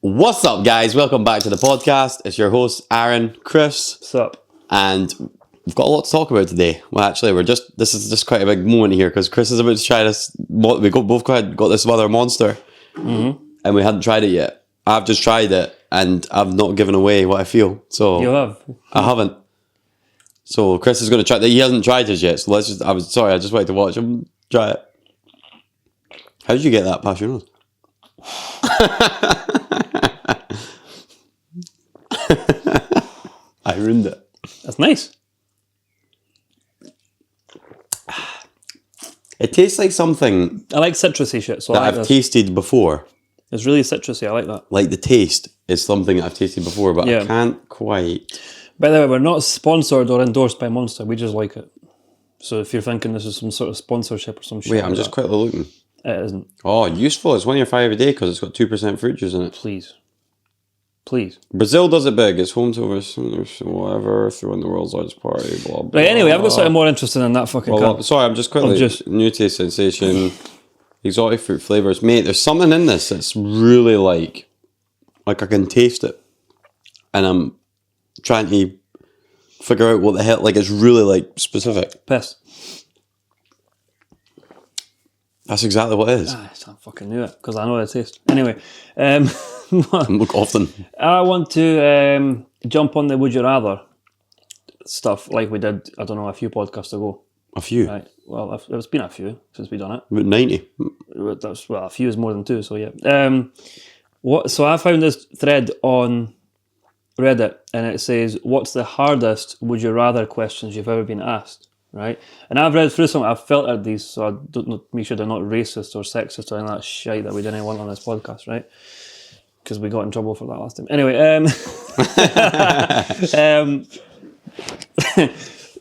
What's up, guys? Welcome back to the podcast. It's your host, Aaron, Chris, What's up? and we've got a lot to talk about today. Well, actually, this is just quite a big moment here because Chris is about to try this. We both got this other monster, and we hadn't tried it yet. I've just tried it, and I've not given away what I feel. So You have? I haven't. So Chris is going to try that. He hasn't tried it yet. So let's just. I just wanted to watch him try it. How did you get that past your nose? I ruined it. That's nice. It tastes like something I like citrusy shit, so that I like I've this. tasted before. It's really citrusy, I like that. Like the taste is something that I've tasted before, but Yeah. I can't quite. By the way, we're not sponsored or endorsed by Monster, we just like it. So if you're thinking this is some sort of sponsorship or some shit Wait, like I'm just that, quickly looking. it isn't. Oh, useful. It's 1 year 5 a day because it's got 2% fruit juice in it. Please. Please. Brazil does it big. It's home to over whatever, throwing the world's largest party, blah, blah. Right, anyway, I've got something more interesting than that fucking Well, cup. sorry, I'm just quickly. New taste sensation, exotic fruit flavors. Mate, there's something in this that's really like I can taste it. And I'm trying to figure out what the hell, like it's really like specific. Piss. That's exactly what it is. I fucking knew it, because I know the taste. Anyway, Look, often. I want to jump on the Would You Rather stuff like we did, I don't know, a few podcasts ago. A few. Right. Well, it's been a few since we've done it. About 90. That's, well, a few is more than two, so yeah. So I found this thread on Reddit, and it says, "What's the hardest would you rather questions you've ever been asked?" Right? And I've read through some. I've filtered these, so I don't know, make sure they're not racist or sexist or any of that shit that we didn't want on this podcast, right? Because we got in trouble for that last time. Anyway,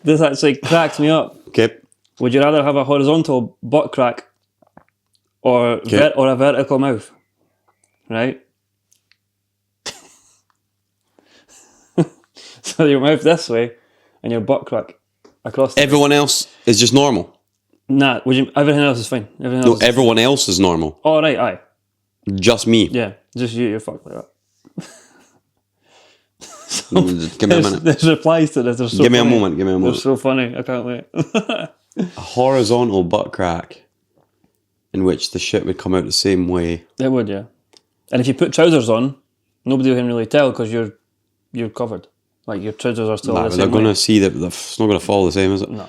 this actually cracks me up. Okay. Would you rather have a horizontal butt crack or or a vertical mouth? Right? So your mouth this way and your butt crack across. Everyone else is just normal. Nah, everything else is fine. Everything else is Everyone else is normal. oh, right, aye. Just me. Yeah, just you're fucked like that. Give me a minute. There's replies to this. They're so Give me a funny. moment. Give me a They're moment. so funny. I can't wait. A horizontal butt crack in which the shit would come out the same way. It would, yeah. And if you put trousers on, nobody can really tell because you're covered. Like your trousers are still Nah, the but same they're going way. to see that it's not going to fall the same, is it? No.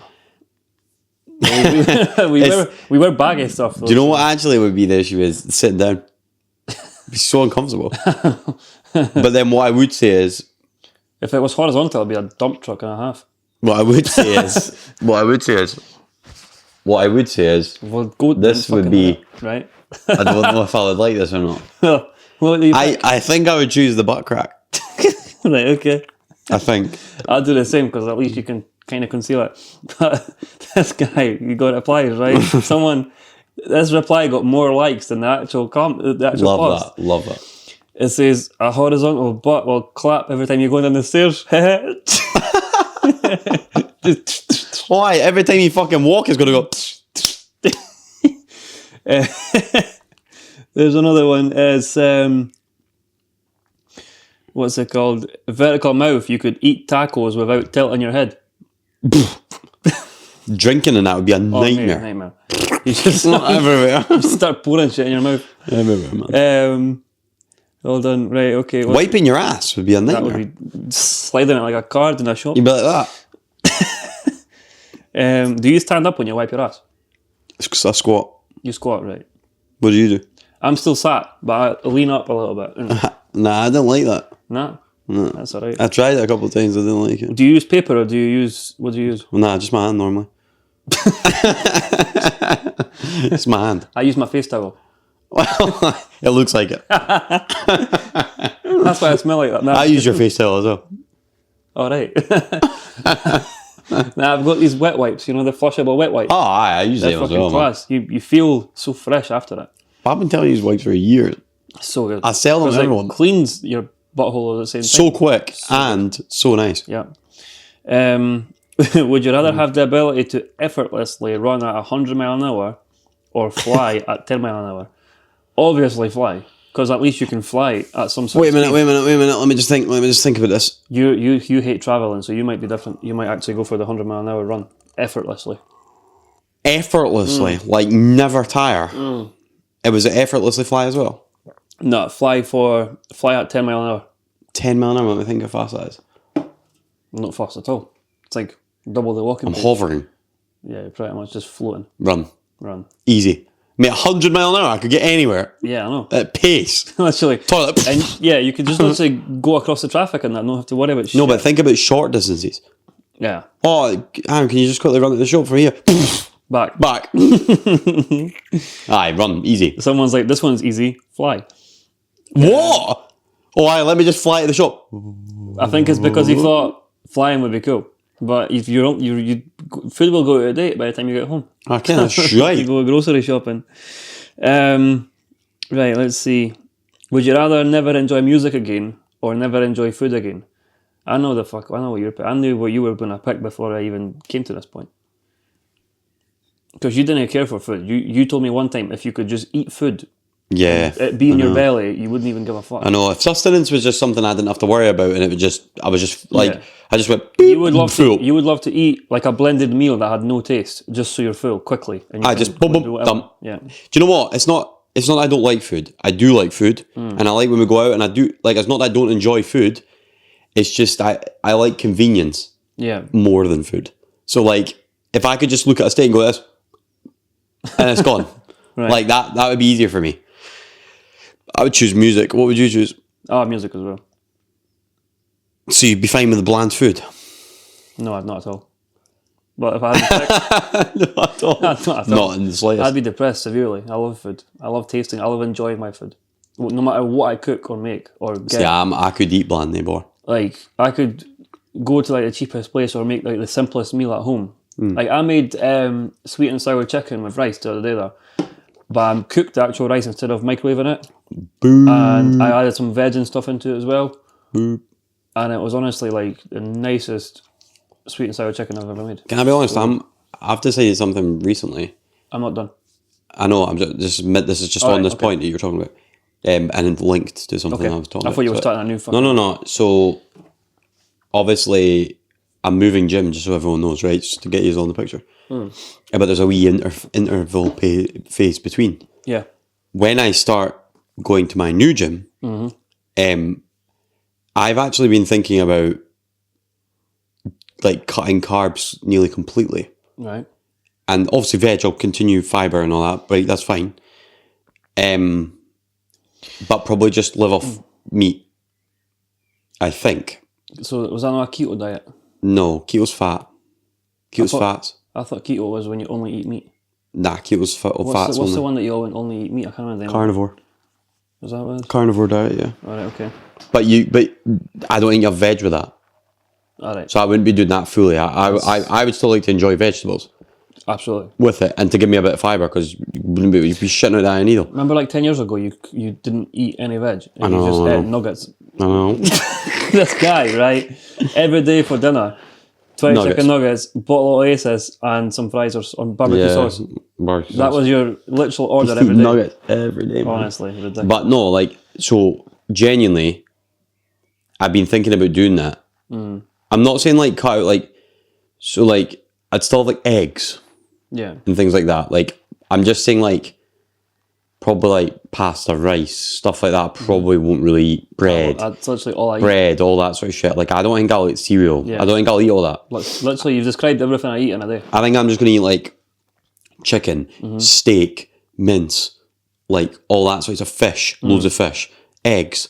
we wear baggy stuff though. Do you know what actually would be the issue is sitting down? It'd be so uncomfortable. But then what I would say is, If it was horizontal, it'd be a dump truck and a half. what I would say is, Well, go This would fucking be- do it, right. I don't know if I would like this or not. What do you think? I think I would choose the butt crack. Right, okay. I think. I'll do the same because at least you can kind of conceal it. But this guy, you got replies, right? This reply got more likes than the actual the actual Love post. that. Love that. It says a horizontal butt will clap every time you go down the stairs. Why? Every time you fucking walk, it's going to go. There's another one. It's what's it called? Vertical mouth. You could eat tacos without tilting your head. Drinking and that would be a Oh, mate, nightmare. nightmare. You just Everywhere. start pouring shit in your mouth. Everywhere, man. Hold on. Right. Okay. Wiping your ass would be a That nightmare. would be sliding it like a card in a shop. You'd be like that. Do you stand up when you wipe your ass? It's a squat. You squat, right? What do you do? I'm still sat, but I lean up a little bit. Nah, I don't like that. Nah, that's all right. I tried it a couple of times. I didn't like it. Do you use paper or do you use, what do you use? Well, nah, just my hand normally. It's my hand. I use my face towel. Well, it looks like it. That's why I smell like that. Nah, I use your face towel as well. all right. Now I've got these wet wipes, you know, the flushable wet wipes. Oh, I use They're them as fucking well, man. class. You feel so fresh after it. I've been telling you these wipes for years. So good. I sell them to Because everyone. it cleans your butthole at the same time. So quick and so nice. Yeah. Would you rather have the ability to effortlessly run at 100 mile an hour or fly at 10 mile an hour? Obviously fly. Because at least you can fly at some sort Wait a of minute, speed. wait a minute, wait a minute. Let me just think about this. You hate traveling, so you might be different. You might actually go for the 100-mile-an-hour run effortlessly. Effortlessly, like never tire. It was effortlessly fly as well. No, fly at 10 mile an hour. 10 mile an hour, let me think how fast that is. Not fast at all. It's like double the walking I'm pace. hovering. Yeah, you're pretty much just floating. Run. Easy. Mate, 100 mile an hour, I could get anywhere. Yeah, I know. At pace. Literally. Toilet. And yeah, you could just literally go across the traffic and that, not have to worry about shit. No, but think about short distances. Yeah. Oh, Aaron, can you just quickly run to the shop from here? Back. Back. Aye, run. Easy. Someone's like, this one's easy. Fly. What? Oh, aye, let me just fly to the shop. I think it's because he thought flying would be cool. But if food will go out of date by the time you get home. Okay, that's You right. go grocery shopping. Right, let's see. Would you rather never enjoy music again or never enjoy food again? I know what you're picking. I knew what you were going to pick before I even came to this point. Because you didn't care for food. You told me one time if you could just eat food, Yeah. it be in your belly, you wouldn't even give a fuck. I know. If sustenance was just something I didn't have to worry about and I was just like, Yeah. I just went, You would love full. you would love to eat like a blended meal that had no taste, just so you're full quickly. And you I can just boom, do boom, whatever. dump. Yeah. Do you know what? It's not that I don't like food. I do like food, and I like when we go out. And I do like. It's not that I don't enjoy food. It's just I like convenience Yeah. more than food. So like, if I could just look at a steak and go this, and it's gone, Right. like that would be easier for me. I would choose music. What would you choose? Oh, music as well. So you'd be fine with the bland food. No, not at all. But if I had to pick, Not at all. not at all. Not in the slightest. I'd be depressed severely. I love food. I love tasting. I love enjoying my food. No matter what I cook or make or get. Yeah, I could eat bland neighbour. Like, I could go to like the cheapest place or make like the simplest meal at home. Like, I made sweet and sour chicken with rice the other day there. But I cooked the actual rice instead of microwaving it. Boo. And I added some veg and stuff into it as well. Boo. And it was honestly like the nicest sweet and sour chicken I've ever made. Can I be honest? I've decided something recently. I'm not done. I know. I'm just this is just All on right, this okay. point that you were talking about, and linked to something Okay. I was talking I about. thought you were So- starting a new fucking... No. So obviously, I'm moving gym just so everyone knows, right? Just to get you on the picture. But there's a wee interval phase between. Yeah. When I start going to my new gym, I've actually been thinking about like cutting carbs nearly completely. Right. And obviously veg, I'll continue fibre and all that, but that's fine. But probably just live off meat, I think. So was that not a keto diet? No, keto's fat. Keto's thought- fats. I thought keto was when you only eat meat. Nah, keto's fats What's only. the one that you only eat meat? I can't remember the name. Carnivore. Was that what it is? Carnivore diet, yeah. Alright, okay. But I don't think you have veg with that. Alright, So I wouldn't be doing that fully. I would still like to enjoy vegetables absolutely. with it and to give me a bit of fibre because you'd be shitting out that needle. Remember like 10 years ago, you didn't eat any veg. And know, you just I know. ate nuggets. I don't know. This guy, right? Every day for dinner, 20 chicken nuggets, bottle of Oasis, and some fries or barbecue sauce. Barbecue That sauce. was your literal order every day. Nuggets every day, man. Honestly, ridiculous. But no, like, so genuinely, I've been thinking about doing that. I'm not saying like cut out like, so like, I'd still have like eggs Yeah. and things like that. Like, I'm just saying like, probably like pasta, rice, stuff like that. I probably won't really eat bread. That's literally all I eat. Bread, all that sort of shit. Like, I don't think I'll eat cereal. Yeah. I don't think I'll eat all that. Literally, you've described everything I eat in a day. I think I'm just going to eat like chicken, steak, mince, like all that sorts of fish, loads of fish, eggs,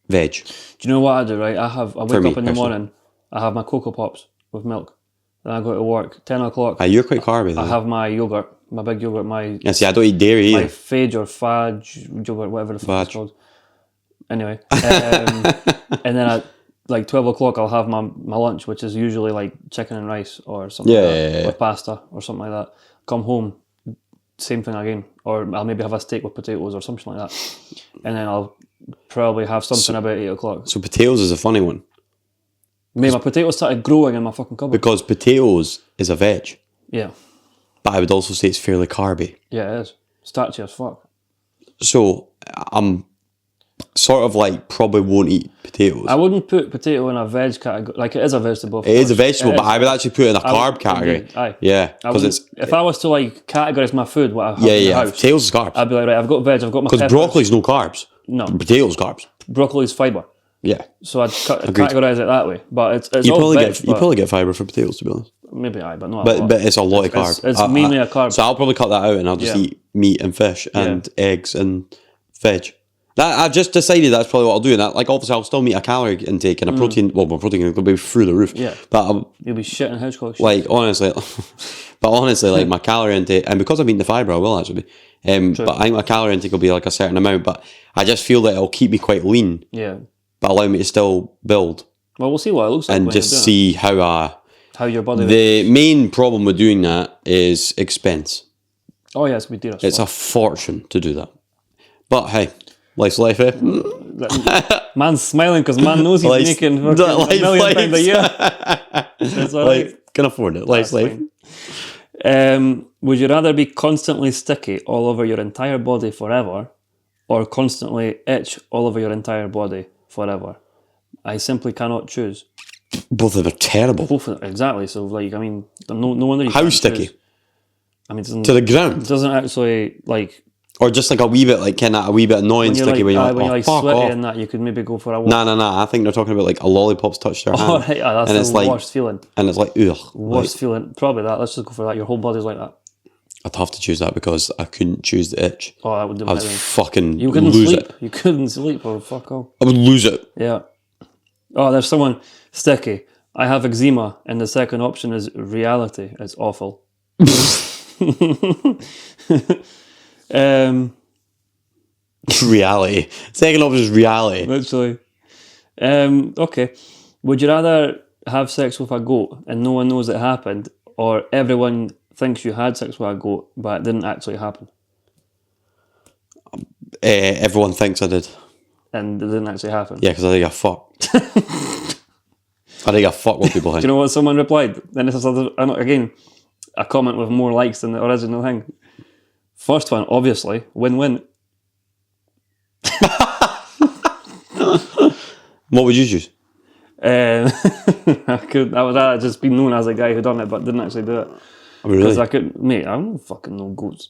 veg. Do you know what I do, right? I wake me, up in the personally. morning, I have my Cocoa Pops with milk. Then I go to work, 10 o'clock, You're quite carby though. I have my yogurt, my big yogurt, my Yeah, see, I don't eat dairy either. phage or fudge yogurt, whatever the fuck it's Fudge. called. Anyway, and then at like 12 o'clock, I'll have my lunch, which is usually like chicken and rice or something Yeah, like that, yeah, yeah. or pasta or something like that. Come home, same thing again. Or I'll maybe have a steak with potatoes or something like that. And then I'll probably have something about 8 o'clock. So potatoes is a funny one Maybe my potatoes started growing in my fucking cupboard. because potatoes is a veg, Yeah. but I would also say it's fairly carby. Yeah, it is. Starchy as fuck. So I'm sort of like probably won't eat potatoes. I wouldn't put potato in a veg category. Like, it is a vegetable. It is a vegetable, but I would actually put it in a carb would- category. indeed, aye. Yeah, because it's If I was to like categorize my food, what I have yeah, in the yeah. house, Potatoes is carbs I'd be like, right, I've got veg, I've got my because peppers. broccoli's no carbs. No. Potatoes carbs. Broccoli's fiber. Yeah, So I'd categorize it that way. But it's you all probably veg, get you but probably get fiber from potatoes, to be honest. maybe but not a But lot. but it's a lot of carbs. It's mainly a carb. So I'll probably cut that out and I'll just Yeah. eat meat and fish and eggs and veg. That I've just decided that's probably what I'll do. And that, like, obviously I'll still meet a calorie intake and a protein. Well, my protein will be through the roof. Yeah. But I'm, You'll be shitting hedgehogs. like, honestly, like my calorie intake, and because I'm eating the fibre, I will actually be. But I think my calorie intake will be like a certain amount. But I just feel that it'll keep me quite lean, Yeah. but allow me to still build Well, we'll see what it looks like and when just you're doing see how it. How your body. The main problem with doing that is expense. Oh yeah, it's gonna be dear. It's a fortune to do that. But hey, life's life, eh? Man's smiling because man knows he's Life's- making fucking life's £1 million a life. year. It's all right. Life can afford it. Life's life. Would you rather be constantly sticky all over your entire body forever, or constantly itch all over your entire body forever? I simply cannot choose. Both of them are terrible. Both of them, exactly. So, like, I mean, no wonder you How can't sticky? choose. I mean, it To the ground, doesn't actually, like, or just like a wee bit, like kind of a wee bit annoying when you're sticky. like, when you're like, oh, fuck sweaty off. and that, you could maybe go for a walk. Nah. I think they're talking about like a lollipop's touched their hand, Oh, right, that's and the it's like, worst feeling. and it's like, ugh. Worst Like, feeling. Probably that. Let's just go for that. Your whole body's like that. I'd have to choose that because I couldn't choose the itch. Oh, that would do I'd everything. fucking You couldn't lose sleep. it. You couldn't sleep, or fuck off. I would lose it. Yeah. Oh, there's someone sticky. I have eczema, and the second option is reality. It's awful. Reality. Second option is reality. Literally. Okay. Would you rather have sex with a goat and no one knows it happened, or everyone thinks you had sex with a goat but it didn't actually happen, Everyone thinks I did. and it didn't actually happen? Yeah, because I think I fucked. I think I fucked what people think. Do you know what someone replied? And this is again a comment with more likes than the original thing. First one, obviously, win-win. What would you choose? I would rather just be known as a guy who done it but didn't actually do it. I mean, Because really? I could, mate, I don't fucking know goats.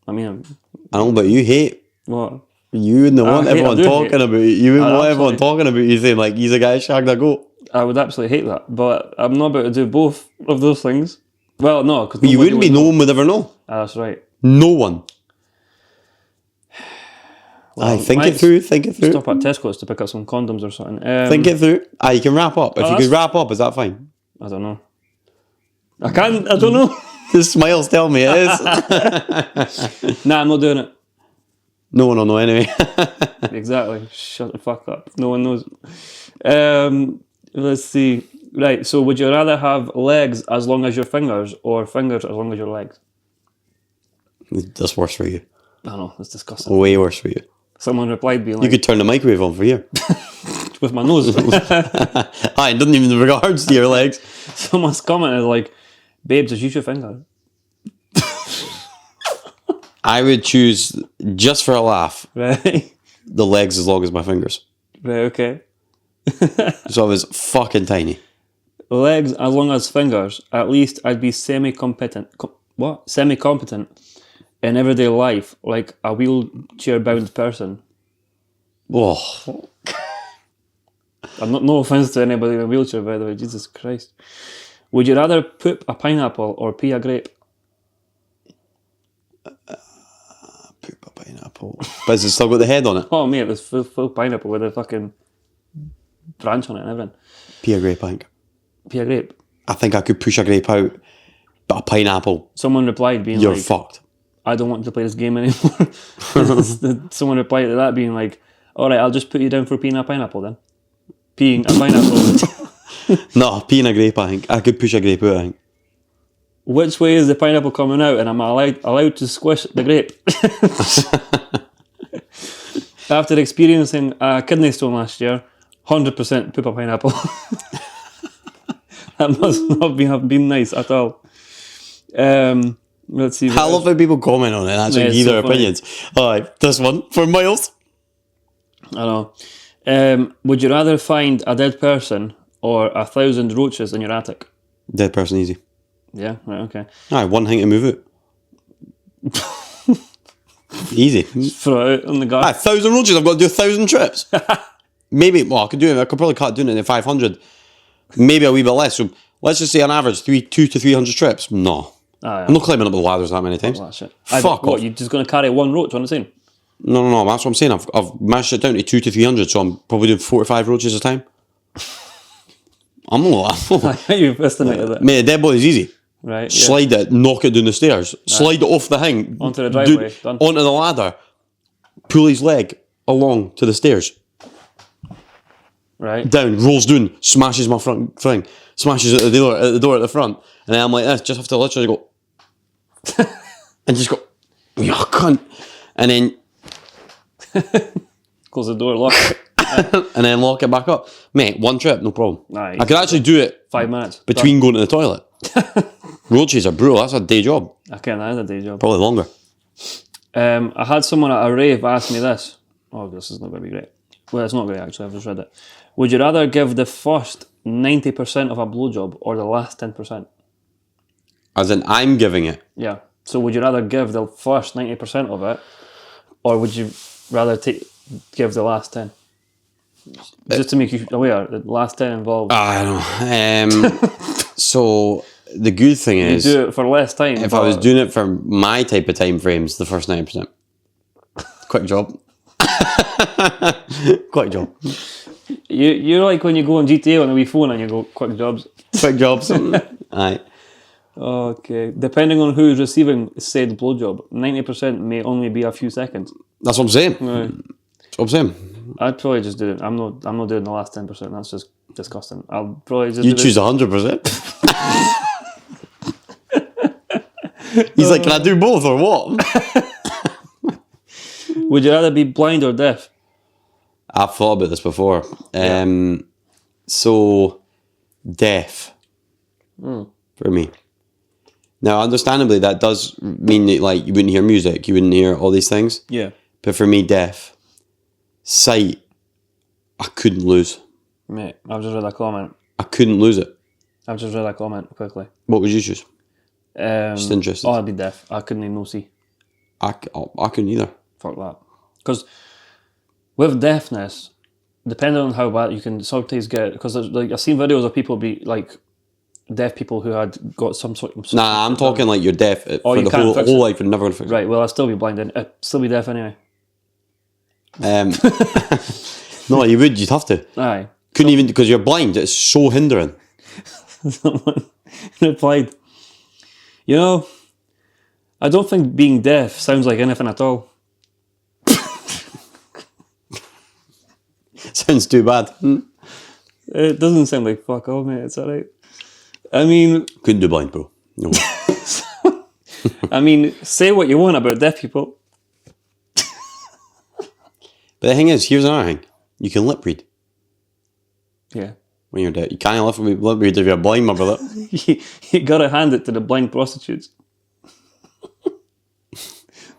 I mean, I don't know, but you hate. what? You wouldn't want I everyone do talking hate- about you. You wouldn't I want everyone absolutely- talking about you saying, like, he's a guy who shagged a goat. I would absolutely hate that, but I'm not about to do both of those things. Well, no, because You wouldn't be, no one would ever know. That's right. No one. Aye, think it might through, think it through. Stop at Tesco's to pick up some condoms or something. Think it through. Aye, you can wrap up. If you that's- could wrap up, is that fine? I don't know. I can't. I don't know. The smiles tell me it is. Nah, I'm not doing it. No one will know anyway. Exactly. Shut the fuck up. No one knows. Let's see. Right. So, would you rather have legs as long as your fingers, or fingers as long as your legs? That's worse for you. I know. It's disgusting. Way worse for you. Someone replied, being You like, could turn the microwave on for you. with my nose. Aye, it doesn't even in regards to your legs. Someone's commented like, "Babes, just use your finger." I would choose, just for a laugh, Right. the legs as long as my fingers. Right. Okay. So I was fucking tiny. Legs as long as fingers. At least I'd be semi-competent. Semi-competent in everyday life, like a wheelchair-bound person. Oh, I'm not. No offense to anybody in a wheelchair, by the way. Jesus Christ. Would you rather poop a pineapple or pee a grape? poop a pineapple. But has it still got the head on it? Oh mate, there's full pineapple with a fucking branch on it and everything. Pea a grape, I think. Pee a grape. I think I could push a grape out, but a pineapple, Someone replied being you're like, fucked. I don't want to play this game anymore. Someone replied to that being like, alright, I'll just put you down for peeing a pineapple then. Peeing a pineapple. No, peeing a grape, I think. I could push a grape out, I think. Which way is the pineapple coming out, and am I allowed to squish the grape? After experiencing a kidney stone last year, 100% poop a pineapple. That must not have been nice at all. Let's see. I love how people comment on it and actually Yeah, it's give so their funny. opinions. Alright, this one for Miles. I know. Would you rather find a dead person or 1,000 roaches in your attic? Dead person easy. Yeah, right, okay. Aye, one thing to move it. Easy. Throw it out on the garden. 1,000 roaches, I've got to do 1,000 trips. Maybe, well, I could probably cut doing it in 500. Maybe a wee bit less. So let's just say on average, 200 to 300 trips. No. Aye, I'm not climbing up the ladders that many times. that shit. Fuck What, off. you're just going to carry one roach on the same? No, that's what I'm saying. I've mashed it down to 200 to 300, so I'm probably doing 4 to 5 roaches a time. I'm not. You've estimated it. Mate, a dead body's easy. Right, yeah. Slide it, knock it down the stairs, slide it off the thing, Onto the driveway, done. onto the ladder, pull his leg along to the stairs, Right. down, rolls down, smashes my front thing, smashes at the door at the front, and then I'm like this, just have to literally go, and just go, you cunt, and then Close the door, lock it. and then lock it back up. Mate, one trip, no problem. Nice. I could actually do it 5 minutes. between going to the toilet. Roaches are brutal. That's a day job, Okay, that is a day job. probably longer. I had someone at a rave ask me this. Oh, this is not going to be great. Well, it's not great actually, I've just read it. Would you rather give the first 90% of a blowjob or the last 10%? As in, I'm giving it. Yeah. So would you rather give the first 90% of it or would you rather give the last 10? Just to make you aware, the last 10 involved. I don't know. So the good thing you is, do it for less time. if I was doing it for my type of time frames, the first 90%. Quick job. Quick job. You're like when you go on GTA on a wee phone and you go, quick jobs. Quick jobs. Aye. Okay. Depending on who's receiving said blowjob, 90% may only be a few seconds. That's what I'm saying. Right. That's what I'm saying. I'd probably just do it. I'm not doing the last 10%. That's just disgusting. I'll probably just You do choose 100%. He's like, can I do both or what? Would you rather be blind or deaf? I've thought about this before. So, deaf for me. Now, understandably, that does mean that like you wouldn't hear music, you wouldn't hear all these things. Yeah. But for me, deaf, sight, I couldn't lose. Mate, I've just read a comment. I couldn't lose it. I've just read a comment quickly. What would you choose? Just interested. Oh, I'd be deaf. I couldn't even no see. I couldn't either. Fuck that. Because with deafness, depending on how bad you can sometimes get, because like I've seen videos of people be like deaf people who had got some sort of. Nah, I'm talking like you're deaf for you the can't whole fix it. life. You're never going to fix it. Right. Well, I'd still be blind and I'd still be deaf anyway. No, you would. You'd have to. Aye. Couldn't even, because you're blind. It's so hindering. Someone replied, "You know, I don't think being deaf sounds like anything at all." Sounds too bad. It doesn't sound like fuck all, mate. It's alright. I mean, Couldn't do blind, bro. No. say what you want about deaf people. But the thing is, here's another thing. You can lip read Yeah. when you're deaf. You can't lip read if you're blind, my brother. you gotta hand it to the blind prostitutes.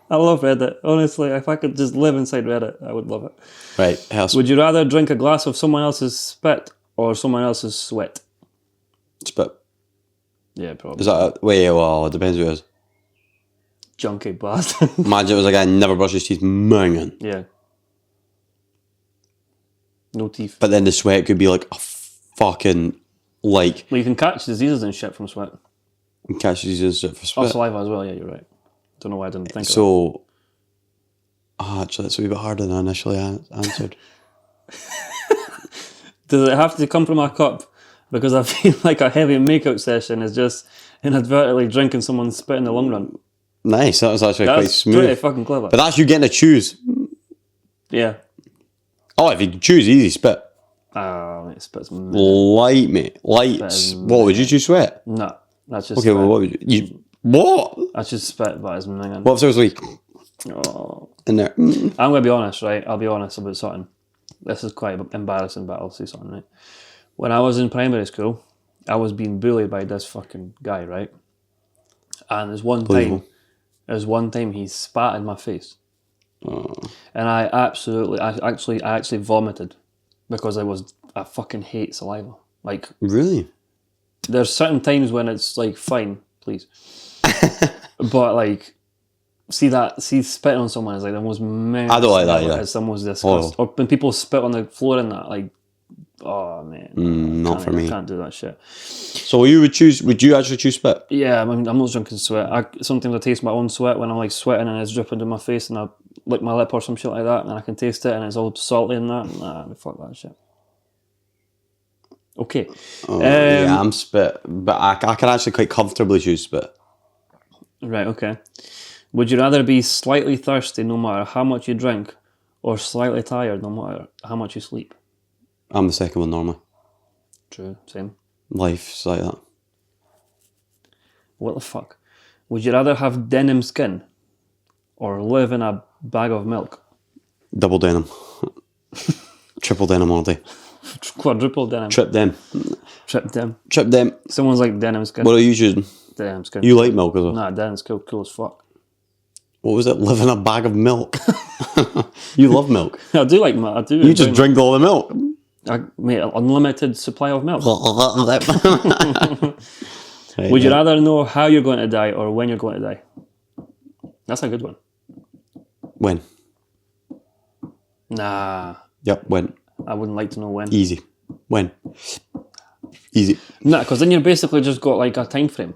I love Reddit. Honestly, if I could just live inside Reddit, I would love it. Right. House. Would you rather drink a glass of someone else's spit or someone else's sweat? Spit. Yeah, probably. Is that well, it depends who it is. Junkie bastard. Imagine it was a guy who never brushed his teeth, manging. Yeah. No teeth. But then the sweat could be like a fucking, like, Well, you can catch diseases and shit from sweat. catch disease for Oh, spit. saliva as well, yeah, you're right. Don't know why I didn't think of So, actually, that's a wee bit harder than I initially answered. that. Does it have to come from a cup? Because I feel like a heavy makeout session is just inadvertently drinking someone's spit in the long run. Nice, that was actually quite That's pretty smooth. fucking clever. But that's you getting to choose. Yeah. Oh, if you choose easy, spit. It spits. Light, mate. Light. What would you choose? Sweat. No, that's just Okay, spit. well, what would you? What? That's just spit, but it's minging. What if there was like Oh. in there? I'm going to be honest, right? I'll be honest about something. This is quite embarrassing, but I'll say something, right? When I was in primary school, I was being bullied by this fucking guy, right? And there's one Believable. time he spat in my face. And I actually vomited because I fucking hate saliva. Like, Really? there's certain times when it's like, fine, please. But like, see spitting on someone is like the most messed I don't like that, yeah. It's the most disgusting. Or when people spit on the floor and that, like, oh man. Not for me. I can't do that shit. So would you actually choose spit? Yeah, I mean, I'm not drinking sweat. Sometimes I taste my own sweat when I'm like sweating and it's dripping down my face and I lick my lip or some shit like that and I can taste it and it's all salty and that. Nah, fuck that shit. Okay. Yeah, I'm spit. But I can actually quite comfortably choose spit. Right, okay. Would you rather be slightly thirsty no matter how much you drink or slightly tired no matter how much you sleep? I'm the second one normally. True, same. Life's like that. What the fuck? Would you rather have denim skin or live in a bag of milk? Double denim. Triple denim all day. Quadruple denim. Trip them. Trip denim. Trip them. Someone's like denim skin. What are you choosing? Denim skin. You like milk as well? Nah, denim's cool as fuck. What was it? Live in a bag of milk. You love milk. I do like milk. I do. You just drink all the milk. Mate, an unlimited supply of milk. Right, Would you rather know how you're going to die or when you're going to die? That's a good one. When? Nah, Yep, when. I wouldn't like to know when. Easy. When? Easy. Nah, because then you're basically just got like a time frame.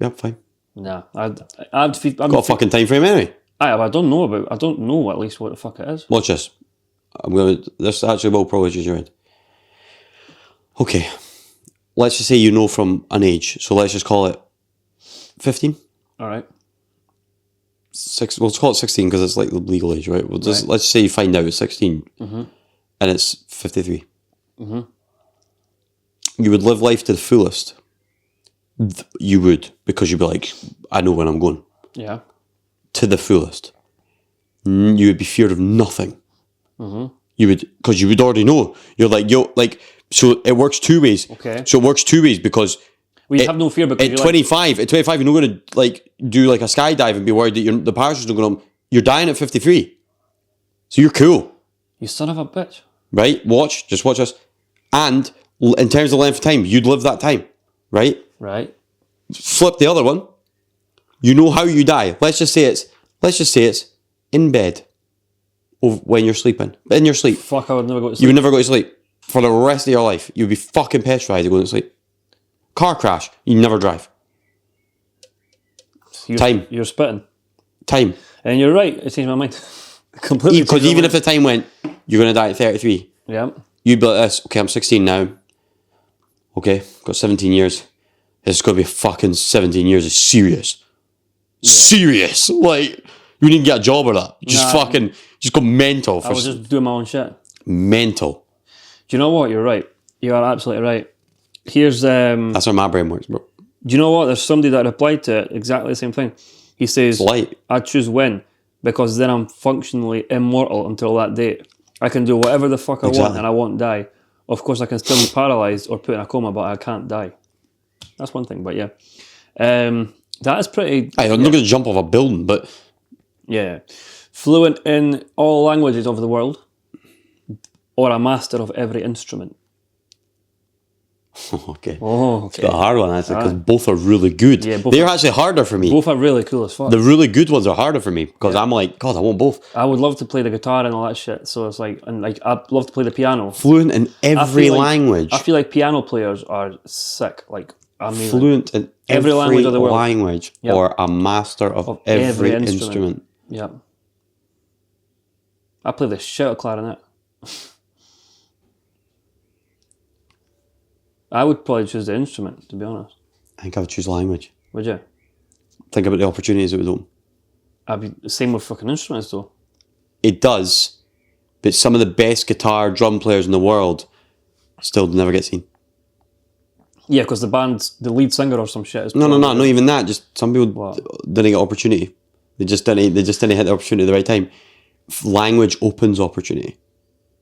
Yep, fine. Nah, Got a fucking time frame anyway. I don't know at least what the fuck it is. Watch this. This actually will probably change your mind. Okay. Let's just say you know from an age. So let's just call it 15. All right. Let's call it 16 because it's like the legal age, right? Let's just say you find out it's 16 and it's 53. You would live life to the fullest. You would, because you'd be like, I know when I'm going. Yeah. To the fullest. You would be feared of nothing. You would, because you would already know. You're like, so it works two ways. Okay. So it works two ways because We have no fear because at 25, you're not going to like do like a skydive and be worried that the parachute's not going to. You're dying at 53, so you're cool, you son of a bitch. right? Just watch this. And in terms of length of time, you'd live that time, right? Right. Flip the other one. You know how you die. Let's just say it's in bed, when you're sleeping, in your sleep. Fuck, I would never go to sleep. You would never go to sleep for the rest of your life. You'd be fucking petrified of going to sleep. Car crash, you never drive. Time. You're spitting. Time. And you're right, it changed my mind. Completely. Because even if the time went, you're going to die at 33. Yeah. You'd be like this, okay, I'm 16 now. Okay, got 17 years. It's going to be fucking 17 years. It's serious. Yeah. Serious. Like, you didn't get a job or that. Just go mental. I was just doing my own shit. Mental. Do you know what? You're right. You are absolutely right. Here's That's how my brain works, bro. Do you know what? There's somebody that replied to it exactly the same thing. He says, I choose when, because then I'm functionally immortal until that date. I can do whatever the fuck I want and I won't die. Of course, I can still be paralysed or put in a coma, but I can't die. That's one thing, but yeah. That is pretty... I'm not going to jump off a building, but... Yeah. Fluent in all languages of the world or a master of every instrument. Okay. Oh, okay. It's got a hard one, actually, because both are really good. Yeah, they're actually harder for me. Both are really cool as fuck. The really good ones are harder for me, because I'm like, God, I want both. I would love to play the guitar and all that shit, so it's like, and like, I'd love to play the piano. Fluent in every language. I feel like piano players are sick, like, amazing. Fluent in every language of the world. Language, yep. Or a master of every instrument. Yeah. I play the shit out of clarinet. I would probably choose the instrument, to be honest. I think I would choose language. Would you? Think about the opportunities it would open. I'd be the same with fucking instruments, though. It does, but some of the best guitar, drum players in the world still never get seen. Yeah, because the lead singer or some shit is... No, not even that. Just some people didn't get opportunity. They just didn't hit the opportunity at the right time. Language opens opportunity.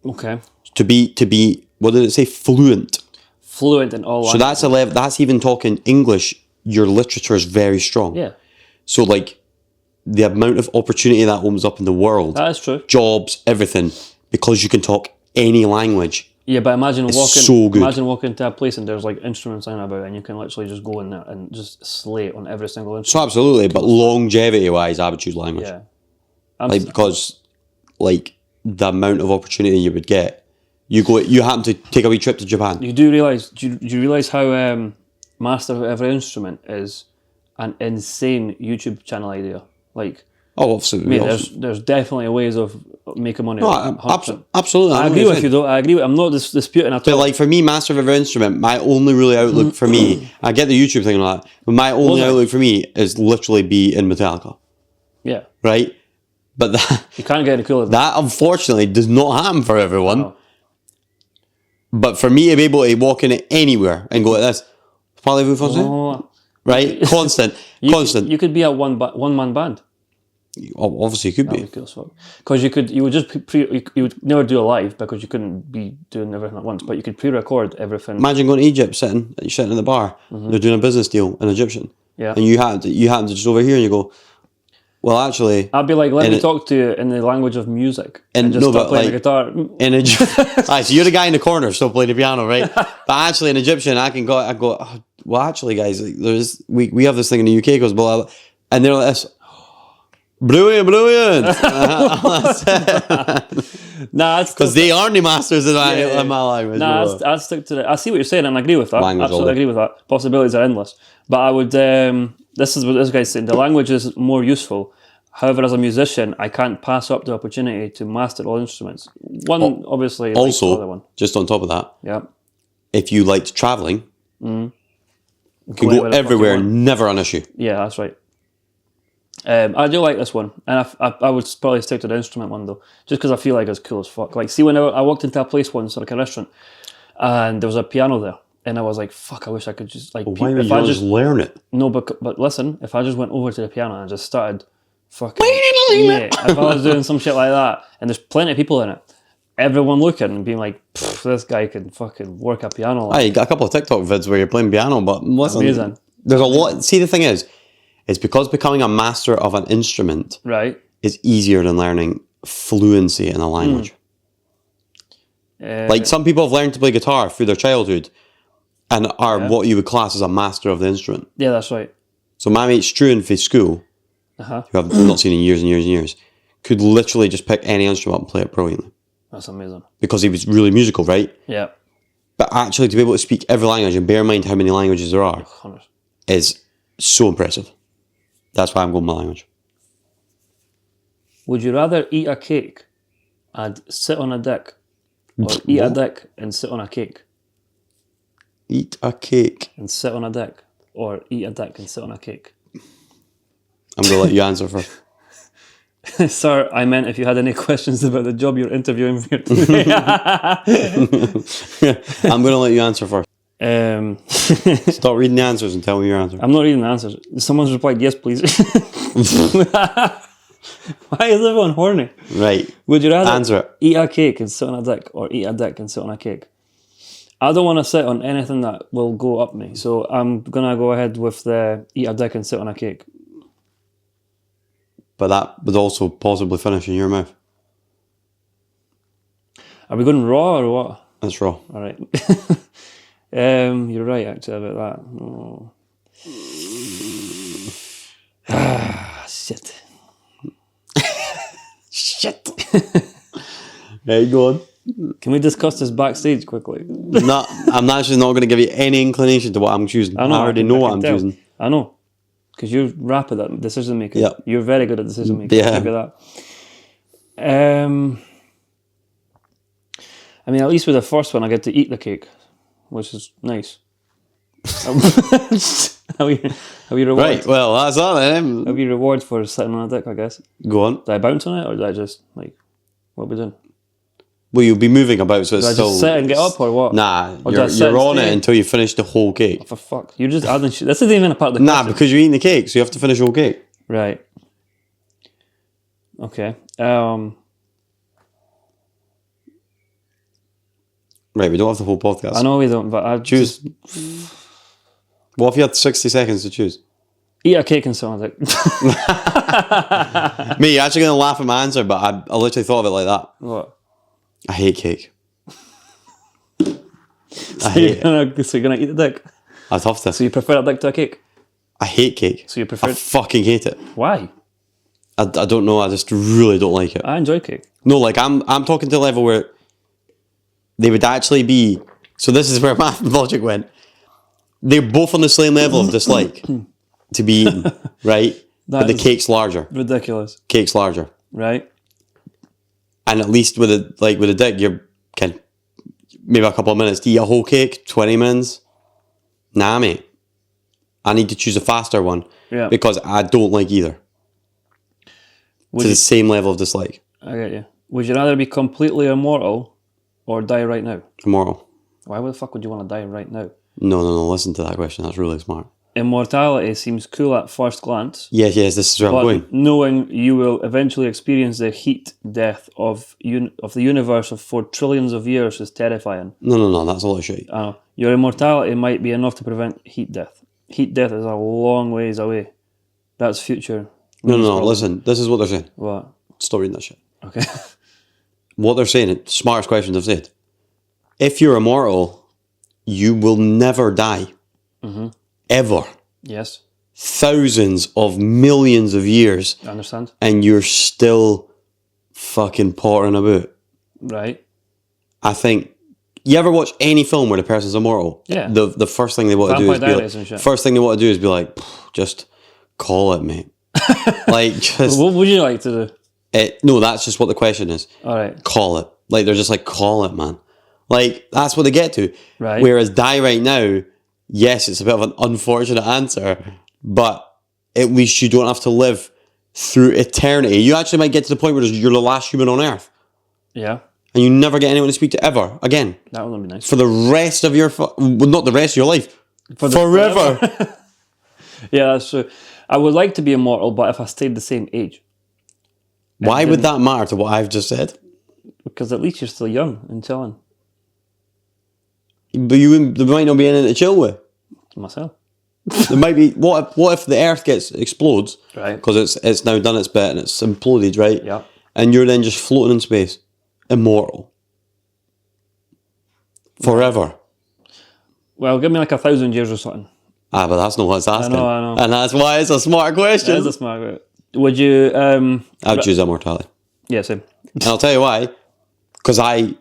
Okay. To be, what did it say? Fluent. Fluent in all languages. So that's a level. That's even talking English. Your literature is very strong. Yeah. So like, the amount of opportunity that opens up in the world, That is true. jobs, everything, because you can talk any language. Yeah, but imagine so good. Imagine walking into a place and there's like instruments hanging about, and you can literally just go in there and just slay on every single So instrument. absolutely, but longevity-wise, I would choose language. Yeah, Like, because like the amount of opportunity you would get. You happen to take a wee trip to Japan. you do realize. Do you realize how master of every instrument is an insane YouTube channel idea? Like, Oh, obviously. mate, there's definitely ways of making money. No, 100%. absolutely. I agree with you though. I agree. I'm not disputing at But all. like for me, master of every instrument, my only really outlook for me, I get the YouTube thing and all that, but my only outlook for me is literally be in Metallica, Yeah, right? But that you can't get any cooler than that. that unfortunately does not happen for everyone. No. But for me to be able to walk in anywhere and go like this, parlez-vous français? Oh, Right? Constant. you could be a one man band. Obviously, it could be. Cool as fuck. Because you would just you would never do a live because you couldn't be doing everything at once. But you could pre-record everything. Imagine going to Egypt, sitting in the bar. They're doing a business deal in Egyptian. Yeah. And you happen to just over here and you go, well, actually, I'd be like, let And me it- talk to you in the language of music, And and just no, start but, playing the like, guitar. in Egypt, so you're the guy in the corner still playing the piano, right? But actually, in Egyptian, I go, oh, well, actually, guys, like, we have this thing in the UK goes blah, blah, and they're like this, brilliant. Because they aren't the masters in my language. Nah, bro. I'd stick to that. I see what you're saying, and I agree with that. Language Absolutely all day. agree with that. Possibilities are endless. But I would. This is what this guy's saying. The language is more useful. However, as a musician, I can't pass up the opportunity to master all instruments. One, obviously, like the other Also, one. just on top of that, Yeah. if you liked traveling, you can Go go anywhere the fuck you everywhere, want. never an issue. Yeah, that's right. I do like this one, and I would probably stick to the instrument one though, just because I feel like it's cool as fuck. Like, see, when I walked into a place once, like a restaurant, and there was a piano there, and I was like, "Fuck, I wish I could just like." Why would if you I not just just learn it? no, but listen, if I just went over to the piano and just started, fucking yeah, if I was doing some shit like that, and there's plenty of people in it, everyone looking and being like, "This guy can fucking work a piano." Like, You got a couple of TikTok vids where you're playing piano, but listen, Amazing. there's a lot. See, the thing is, it's because becoming a master of an instrument right? is easier than learning fluency in a language. Like some people have learned to play guitar through their childhood and are what you would class as a master of the instrument. Yeah, that's right. So my mate Struan for school, Uh-huh. who I've not seen in years and years and years, could literally just pick any instrument and play it brilliantly That's amazing. because he was really musical, right? Yeah, But actually to be able to speak every language and bear in mind how many languages there are 100. is so impressive. That's why I'm going with my language. Would you rather eat a cake and sit on a dick, or eat a What? dick and sit on a cake? Eat a cake. And sit on a dick, or eat a dick and sit on a cake? I'm going to let you answer first. Sir, I meant if you had any questions about the job you're interviewing for today. I'm going to let you answer first. I'm Stop reading the answers and tell me your answer. not reading the answers. Someone's replied, yes, please. Why is everyone horny? Right. Would you rather Answer it. eat a cake and sit on a dick, or eat a dick and sit on a cake? I don't want to sit on anything that will go up me, so I'm going to go ahead with the eat a dick and sit on a cake. But that would also possibly finish in your mouth. Are we going raw or what? That's raw. All right. You're right, actually, about that. Oh. Shit. Shit. There you go. Can we discuss this backstage quickly? I'm actually not going to give you any inclination to what I'm choosing. I already know what I'm choosing. I know. Because you're rapid at decision making. Yep. You're very good at decision making. Yeah. I'll give you that. I mean, at least with the first one, I get to eat the cake, which is nice. Are we reward? Right, well, that's that then. Are we reward for sitting on a dick, I guess? Go on. Do I bounce on it, or do I just, like, what are we doing? Well, you'll be moving about, so it's Do I still... just sit and get up, or what? Nah, Or do I sit you're and on it stay? until you finish the whole cake. For fuck. You're just adding shit. This isn't even a part of the Nah, question. because you're eating the cake, so you have to finish the whole cake. Right. Okay. Right, we don't have the whole podcast. I know we don't, but I Choose. just What if you had 60 seconds to choose? eat a cake and sit on a dick. Mate, you're actually going to laugh at my answer, but I literally thought of it like that. What? I hate cake. So you're gonna eat the dick? I'd have to. So you prefer a dick to a cake? I hate cake. So you prefer? I fucking hate it. Why? I don't know. I just really don't like it. I enjoy cake. No, like I'm talking to a level where they would actually be. So this is where my logic went. They're both on the same level of dislike to be eaten, right? But the is cake's larger. Ridiculous, Cake's larger, right? and at least with a dick, you're can maybe a couple of minutes to eat a whole cake. 20 minutes. Nah, mate. I need to choose a faster one Yeah. because I don't like either. To the same level of dislike. I get you. Would you rather be completely immortal or die right now? Immortal. Why the fuck would you want to die right now? No. Listen to that question. That's really smart. Immortality seems cool at first glance, Yes. This is where I'm but going. knowing you will eventually experience the heat death of the universe for trillions of years is terrifying. No. That's a lot of shit. Your immortality might be enough to prevent heat death. Heat death is a long ways away. That's future. No. Listen. This is what they're saying. What? Stop reading that shit. Okay. What they're saying, it's the smartest question they've said. If you're immortal, you will never die. Mm-hmm. Ever. Yes. Thousands of millions of years. I understand. And you're still fucking pottering about. Right. I think. You ever watch any film where the person's immortal? Yeah. The first thing they want to do is Vampire be Diaries and like, shit. first thing they want to do is be like, just call it, mate. Like, just What would you like to do? no. That's just what the question is. All right. Call it. Like they're just like, call it, man. Like that's what they get to. Right. Whereas die right now, yes, it's a bit of an unfortunate answer, but at least you don't have to live through eternity. You actually might get to the point where you're the last human on Earth, Yeah. and you never get anyone to speak to ever again That would be nice. for the rest of your well, not the rest of your life, forever. Yeah, that's true. I would like to be immortal, but if I stayed the same age. Why would that matter to what I've just said? Because at least you're still young and chilling. But there might not be anything to chill with. Myself. There might be what if the Earth explodes? Right. Because it's now done its bit and it's imploded, right? Yeah. And you're then just floating in space, immortal, forever. Well, give me like 1,000 years or something. But that's not what it's asking. I know. And that's why it's a smart question. That is a smart way. Would you... I would choose immortality. Yeah, same. And I'll tell you why. Because I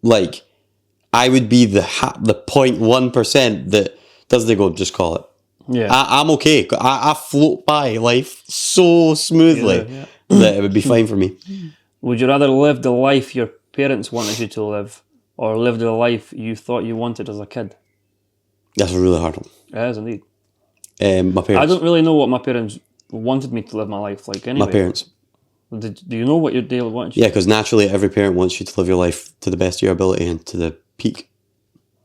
would be the 0.1% that doesn't go, just call it. Yeah. I'm okay. I float by life so smoothly Yeah. that it would be fine for me. Would you rather live the life your parents wanted you to live or live the life you thought you wanted as a kid? That's a really hard one. It is indeed. My parents. I don't really know what my parents wanted me to live my life like anyway. My parents. Do you know what your daily wanted you? Yeah, because naturally every parent wants you to live your life to the best of your ability and to the peak.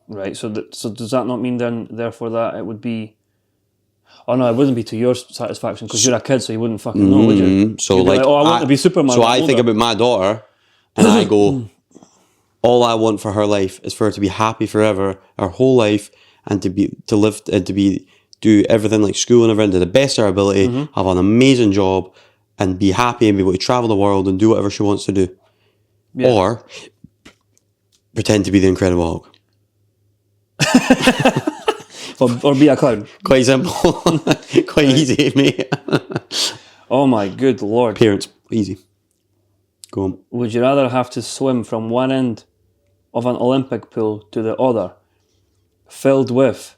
Right, so so does that not mean then, therefore, that it would be... Oh no, it wouldn't be to your satisfaction because you're a kid, so you wouldn't fucking know, would you? So You'd be like, oh, I want to be Superman. So when I I'm think older. about my daughter, and I go, all I want for her life is for her to be happy forever, her whole life, and to live and to do everything like school and everything to the best of her ability, have an amazing job, and be happy and be able to travel the world and do whatever she wants to do, Yeah. or pretend to be the Incredible Hulk. Or be a clown. Quite simple, quite easy, mate. Oh my good lord. Parents, easy. Go on. Would you rather have to swim from one end of an Olympic pool to the other, filled with,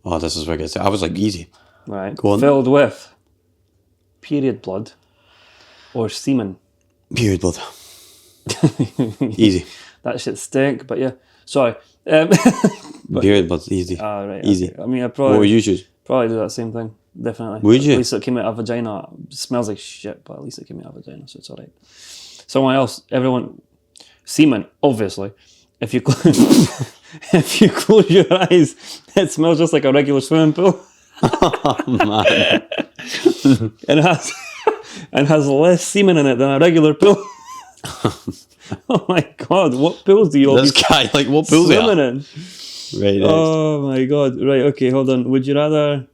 Oh, this is where it gets. I was like easy. right? Go on. Filled with period blood or semen? Period blood. Easy. That shit stink, but yeah. Sorry. Period blood. Easy. Right. Easy. Okay. I mean, I What would you choose? probably do that same thing. Definitely. Would you? At least it came out of a vagina. It smells like shit, but at least it came out of a vagina, so it's alright. Someone else, everyone, semen, obviously. If you if you close your eyes, it smells just like a regular swimming pool. Oh, man. and has less semen in it than a regular pool. Oh my god, what pools do you all This be guy, like, what pools swimming are in? Right, next. Oh my god. Right, okay, hold on. Would you rather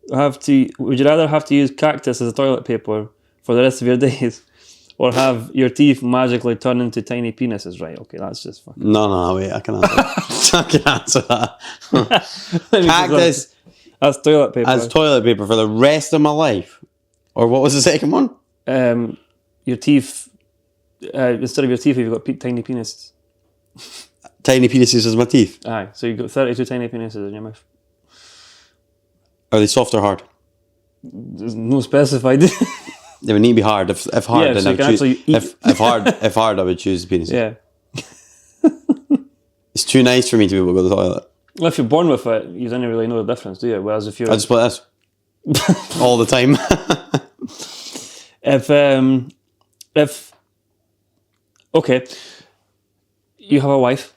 Would you rather have to use cactus as a toilet paper for the rest of your days, or have your teeth magically turn into tiny penises? Right. Okay, that's just fucking. No, wait, I can answer that. I can answer that. Cactus That's toilet paper. as toilet paper for the rest of my life. Or what was the second one? Your teeth. Instead of your teeth, you've got tiny penises. Tiny penises as my teeth. Aye. So you've got 32 tiny penises in your mouth. Are they soft or hard? There's no specified. They would need to be hard. If hard, Yeah, then so I you would can choose. actually eat. If hard, I would choose the penis. Yeah. It's too nice for me to be able to go to the toilet. Well, if you're born with it, you don't really know the difference, do you? Whereas if you're I just split this all the time. if okay, you have a wife,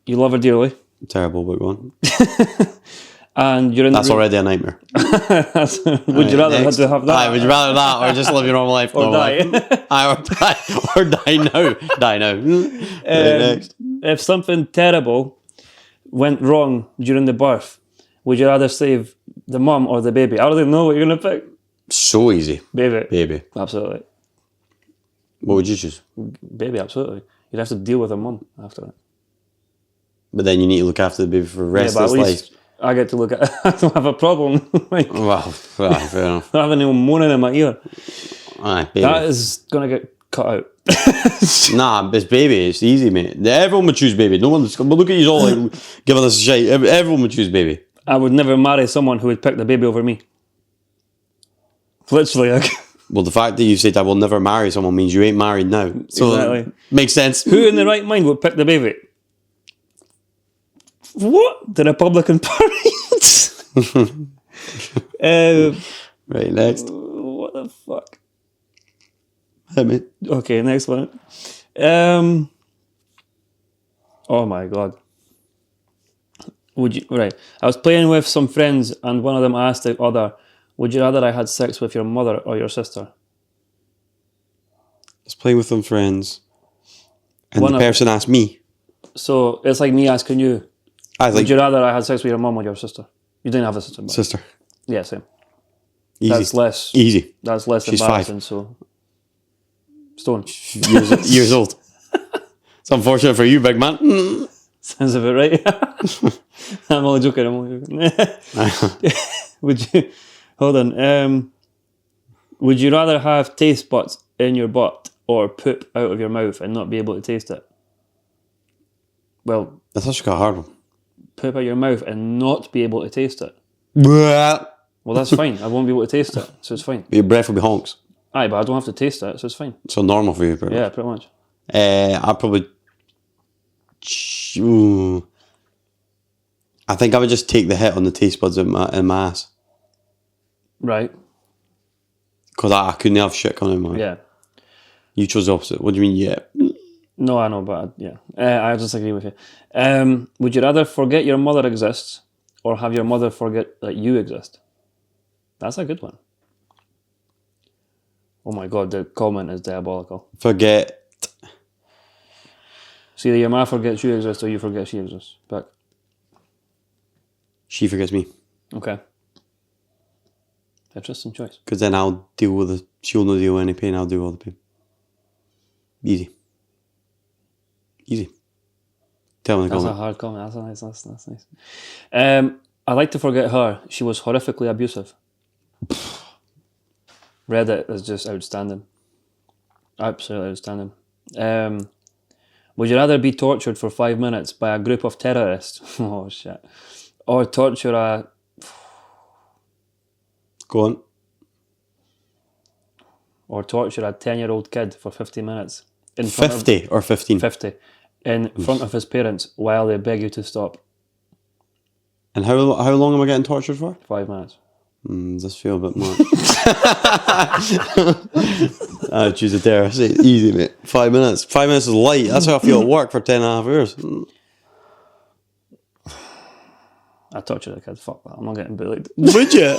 you love her dearly, Terrible, but go on. and you're in That's the room. already a nightmare. Would you rather have Next. to have that? Aye, would you rather that or just live your normal life? Or normal die? life? Aye, or die now. Die now. Next. If something terrible went wrong during the birth, would you rather save the mum or the baby? I already know what you're going to pick. So easy. Baby. Baby. Absolutely. What would you choose? Baby, absolutely. You'd have to deal with a mum after it. But then you need to look after the baby for the rest But of at its least life. I get to look at I don't have a problem. Like, Well, aye, fair enough. not having anyone moaning in my ear. Aye, baby. That is going to get cut out. Nah, it's baby. It's easy, mate. Everyone would choose baby. No one's. But look at you all like, giving us shit. Everyone would choose baby. I would never marry someone who would pick the baby over me. Literally, like, Well, the fact that you said I will never marry someone means you ain't married now. So Exactly. makes sense. who in the right mind would pick the baby? What? The Republican Party? Right, next. What the fuck? Hit me. Okay, next one. Oh my god. Right. I was playing with some friends and one of them asked the other, would you rather I had sex with your mother or your sister? I was playing with some friends, and One the of- person asked me. So it's like me asking you, I was would like, you rather I had sex with your mum or your sister? You didn't have a sister, but sister. yeah, same. Easy. That's less. Easy. That's less She's embarrassing. So, Stone. Years old. It's unfortunate for you, big man. Sounds about right. I'm only joking. Would you? Hold on. Would you rather have taste buds in your butt or poop out of your mouth and not be able to taste it? Well, That's actually quite a hard one. poop out your mouth and not be able to taste it. But Well, that's fine. I won't be able to taste it, so it's fine. your breath will be honks. Aye, but I don't have to taste it, so it's fine. So normal for you, pretty Yeah, much. pretty much. I'd probably. Ooh. I think I would just take the hit on the taste buds in my ass. Right. Because I couldn't have shit coming out of my Yeah. You chose the opposite. What do you mean, yeah? No, I know, but yeah. I disagree with you. Would you rather forget your mother exists or have your mother forget that you exist? That's a good one. Oh my god, the comment is diabolical. Forget. So either your ma forgets you exist or you forget she exists. But She forgets me. okay. Interesting choice. Because then I'll deal with it. She'll not deal with any pain. I'll do all the pain. Easy. Easy. Tell me in the That's a comment. hard comment. That's nice. That's nice. I'd like to forget her. She was horrifically abusive. Reddit is just outstanding. Absolutely outstanding. Would you rather be tortured for 5 minutes by a group of terrorists? Oh shit. Or torture a Go on. 10-year-old kid for 50 minutes in front 50 or 15? of 50 in front of his parents while they beg you to stop. And how long am I getting tortured for? 5 minutes. Does feel a bit more. I choose a terrorist. Easy, mate. 5 minutes. 5 minutes is light. That's how I feel at work for 10.5 hours. I tortured a kid. Fuck that. I'm not getting bullied. Would you?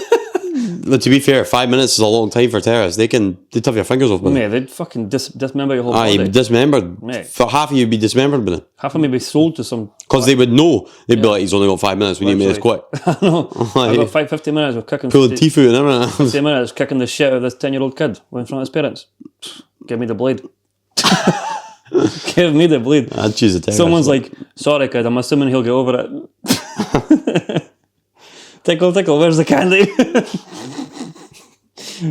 But to be fair, 5 minutes is a long time for terrorists. They'd have your fingers off. Mate, they'd fucking dismember your whole Aye, body. dismembered. Mate. For half of you, would be dismembered by then. Half of me be sold to some. Because they would know. They'd be like, he's only got 5 minutes. We need to make this quick. I know. I've got 50 minutes of kicking. Pulling teeth out and everything. 50 minutes kicking the shit out of this 10-year-old kid in front of his parents. Give me the blade. Give me the blade. I'd choose a terrorist. Someone's like, sorry kid, I'm assuming he'll get over it. Tickle, tickle, where's the candy?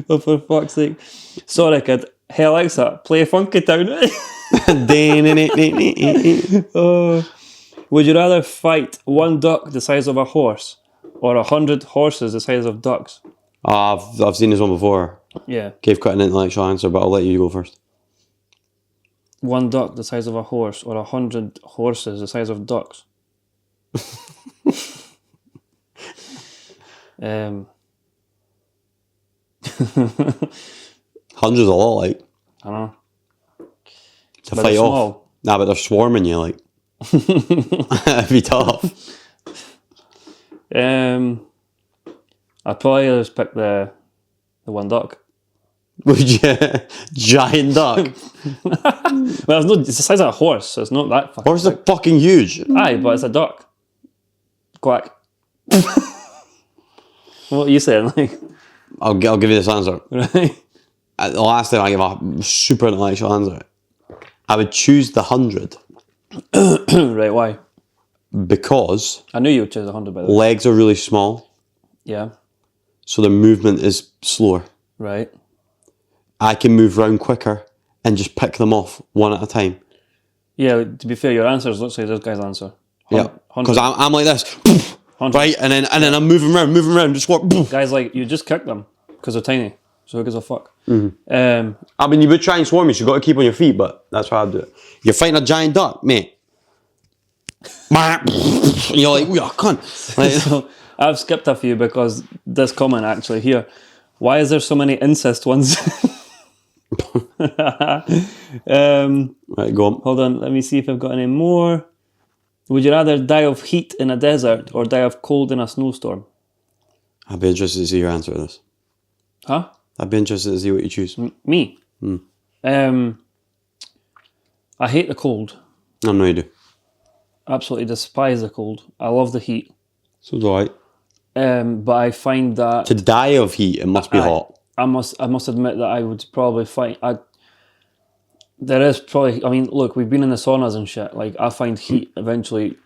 Oh, for fuck's sake. Sorry kid. Hey Alexa, play Funky Town. Would you rather fight one duck the size of a horse or 100 horses the size of ducks? I've seen this one before. Yeah. Gave quite an intellectual answer, but I'll let you go first. One duck the size of a horse or 100 horses the size of ducks? Hundreds a lot, like. I don't know. To But fight they're off. small. Nah, but they're swarming you, like. It'd be tough. I'd probably just pick the one duck. Would you? Giant duck. Well, it's the size of a horse, so it's not that fucking Horses are fucking huge. Aye, but it's a duck. Quack. What are you saying? Like, I'll give you this answer. right? The last time I gave a super intellectual answer, I would choose the 100 Right, why? because I knew you would choose 100 by the way. legs are really small, Yeah, so their movement is slower. right. I can move around quicker and just pick them off one at a time. Yeah, to be fair, your answer is literally this guy's answer. Yeah, because I'm like this, 100. right, and then I'm moving around, just what? Guys, like, you just kick them because they're tiny. So who gives a fuck? I mean, you would try and swarm me, so you got to keep on your feet, but that's how I'd do it. You're fighting a giant duck, mate. And you're like, oh, cunt. Like, So I've skipped a few because this comment actually here. Why is there so many incest ones? right, go on. Hold on, let me see if I've got any more. Would you rather die of heat in a desert or die of cold in a snowstorm? I'd be interested to see your answer to this. Huh? I'd be interested to see what you choose. Me? I hate the cold. I know you do. Absolutely despise the cold. I love the heat. So do I. But I find that To die of heat, it must be hot. I must admit that I would probably find there is probably, I mean, look, we've been in the saunas and shit. Like, I find heat eventually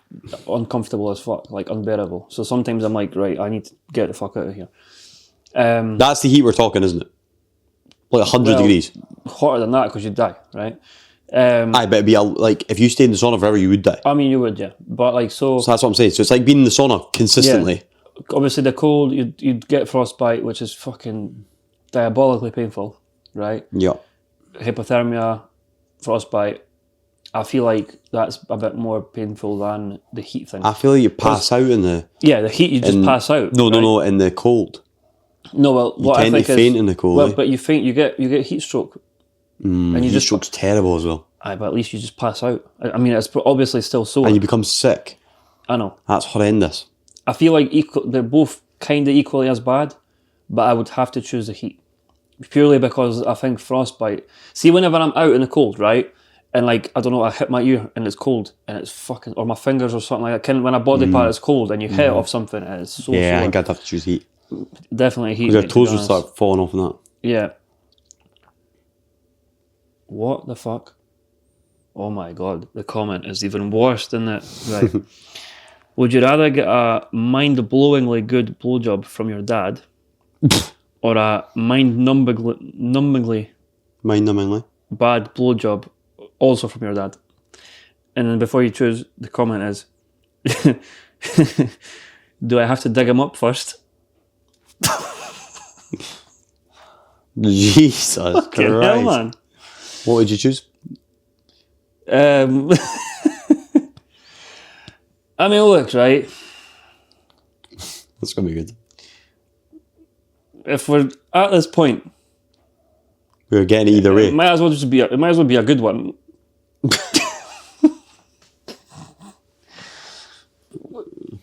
uncomfortable as fuck, like unbearable. So sometimes I'm like, right, I need to get the fuck out of here. That's the heat we're talking, isn't it? Like 100 degrees. Hotter than that because you'd die, right? Aye, but it'd be like, if you stayed in the sauna forever, you would die. I mean, you would, yeah. But like, so So that's what I'm saying. So it's like being in the sauna consistently. obviously the cold, you'd get frostbite, which is fucking diabolically painful, right? Yeah. Hypothermia, frostbite. I feel like that's a bit more painful than the heat thing. I feel like you pass out in the... Yeah, the heat, you just pass out. No, right? no, in the cold. No, well, what I tend to think faint is, in the cold, well, eh? but you get heat stroke, and you Heat just, stroke's terrible as well. aye, but at least you just pass out. I mean, it's obviously still sore. And you become sick. I know. That's horrendous. I feel like they're both kind of equally as bad, but I would have to choose the heat. Purely because I think frostbite... See, whenever I'm out in the cold, right, and like, I don't know, I hit my ear and it's cold, and it's fucking... Or my fingers or something like that. When a body part is cold and you hit it off something and it's so Yeah, I sore. think I'd have to choose heat. Definitely heat. Your mate, to toes be would honest. start falling off in that. Yeah. What the fuck? Oh my god, the comment is even worse than that. Right. Would you rather get a mind-blowingly good blowjob from your dad or a mind-numbingly Mind-numbingly. bad blowjob also from your dad? And then before you choose, the comment is, do I have to dig him up first? Jesus Fucking hell, Christ. man. What would you choose? I mean, look, right? That's going to be good. If we're at this point, We're getting it either way. it might as well be a good one.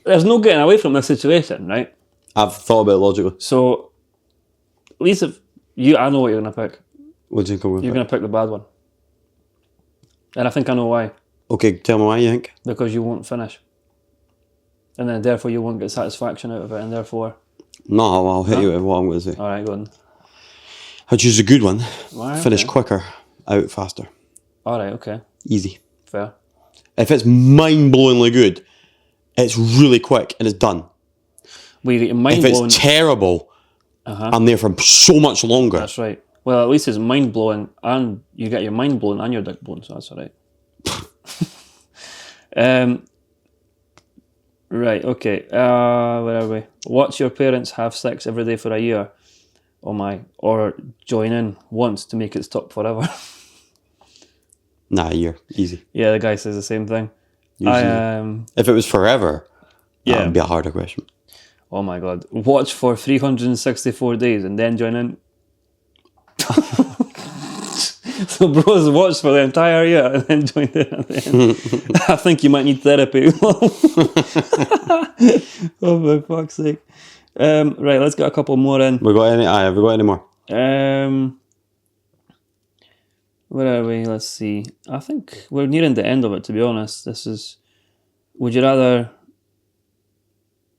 There's no getting away from this situation, right? I've thought about it logically. So least if you, I know what you're gonna pick. What do you think I'm You're gonna gonna pick the bad one, and I think I know why. pick? Okay, tell me why you think. Because you won't finish, and then therefore you won't get satisfaction out of it, and therefore, No, I'll hit you with what I'm going to say. all right, go on. I'll choose a good one. Right, Finish okay. quicker, out faster. All right, okay, Easy. fair. If it's mind-blowingly good, it's really quick and it's done. Well, you get your mind If it's blown. terrible, I'm there for so much longer. That's right. Well, at least it's mind blowing, and you get your mind blown and your dick blown, so that's all right. Right. Okay. Where are we? Watch your parents have sex every day for a year. Oh my! Or join in once to make it stop forever. Nah, a year. Easy. Yeah, the guy says the same thing. Usually. If it was forever, that Yeah. would be a harder question. Oh my god! Watch for 364 days and then join in. So bros watch for the entire year and then join in at the end. I think you might need therapy. Oh for fuck's sake! Right, let's get a couple more in. Have we got any more? Where are we? Let's see. I think we're nearing the end of it. To be honest, this is. Would you rather?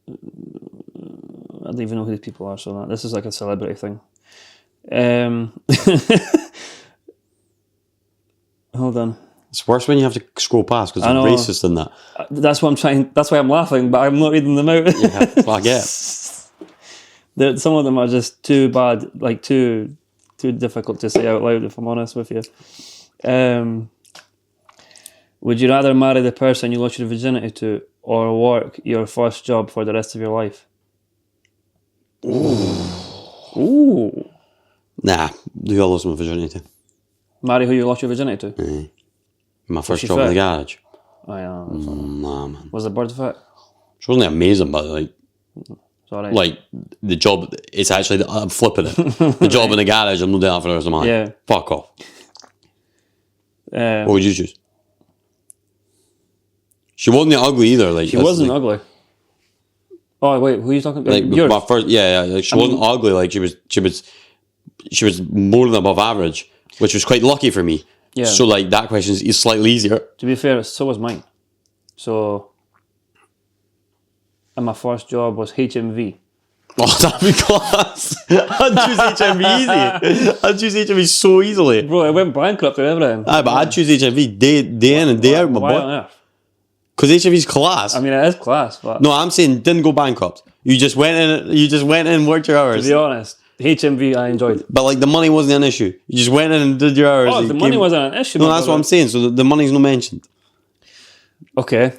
I don't even know who these people are. So this is like a celebrity thing. Hold on. It's worse when you have to scroll past because I know. it's racist in that. That's what I'm trying. That's why I'm laughing, but I'm not reading them out. Yeah, well, I get it. Some of them are just too bad, like too difficult to say out loud. If I'm honest with you, would you rather marry the person you lost your virginity to, or work your first job for the rest of your life? Ooh. Nah, do I lost my virginity to? Marry who you lost your virginity to? My first she job in the fit? garage. Oh yeah. Nah, man. Was the bird fit? She wasn't amazing, but Sorry. like the job, it's actually, I'm flipping it. The job in the garage, I'm not doing that for the rest of my life. Yeah. Fuck off. What would you choose? She wasn't ugly either. Like She wasn't ugly. Oh wait, who are you talking about? Like Yours. my first, yeah. Like she wasn't ugly. Like she was more than above average, which was quite lucky for me. Yeah. So like that question is slightly easier. To be fair, so was mine. So, and my first job was HMV. Oh, that'd be class. I'd choose HMV easy. I'd choose HMV so easily. Bro, I went bankrupt and everything. Aye, but I'd choose HMV day in and day out, my Why on boy. earth? Because HMV's class. I mean, it is class, but No, I'm saying didn't go bankrupt. You just went in. You just went in and worked your to hours. be honest, HMV I enjoyed. But like the money wasn't an issue. You just went in and did your hours. Oh, You the money came- wasn't an issue. No, my that's what brother. I'm saying. So the money's not mentioned. Okay.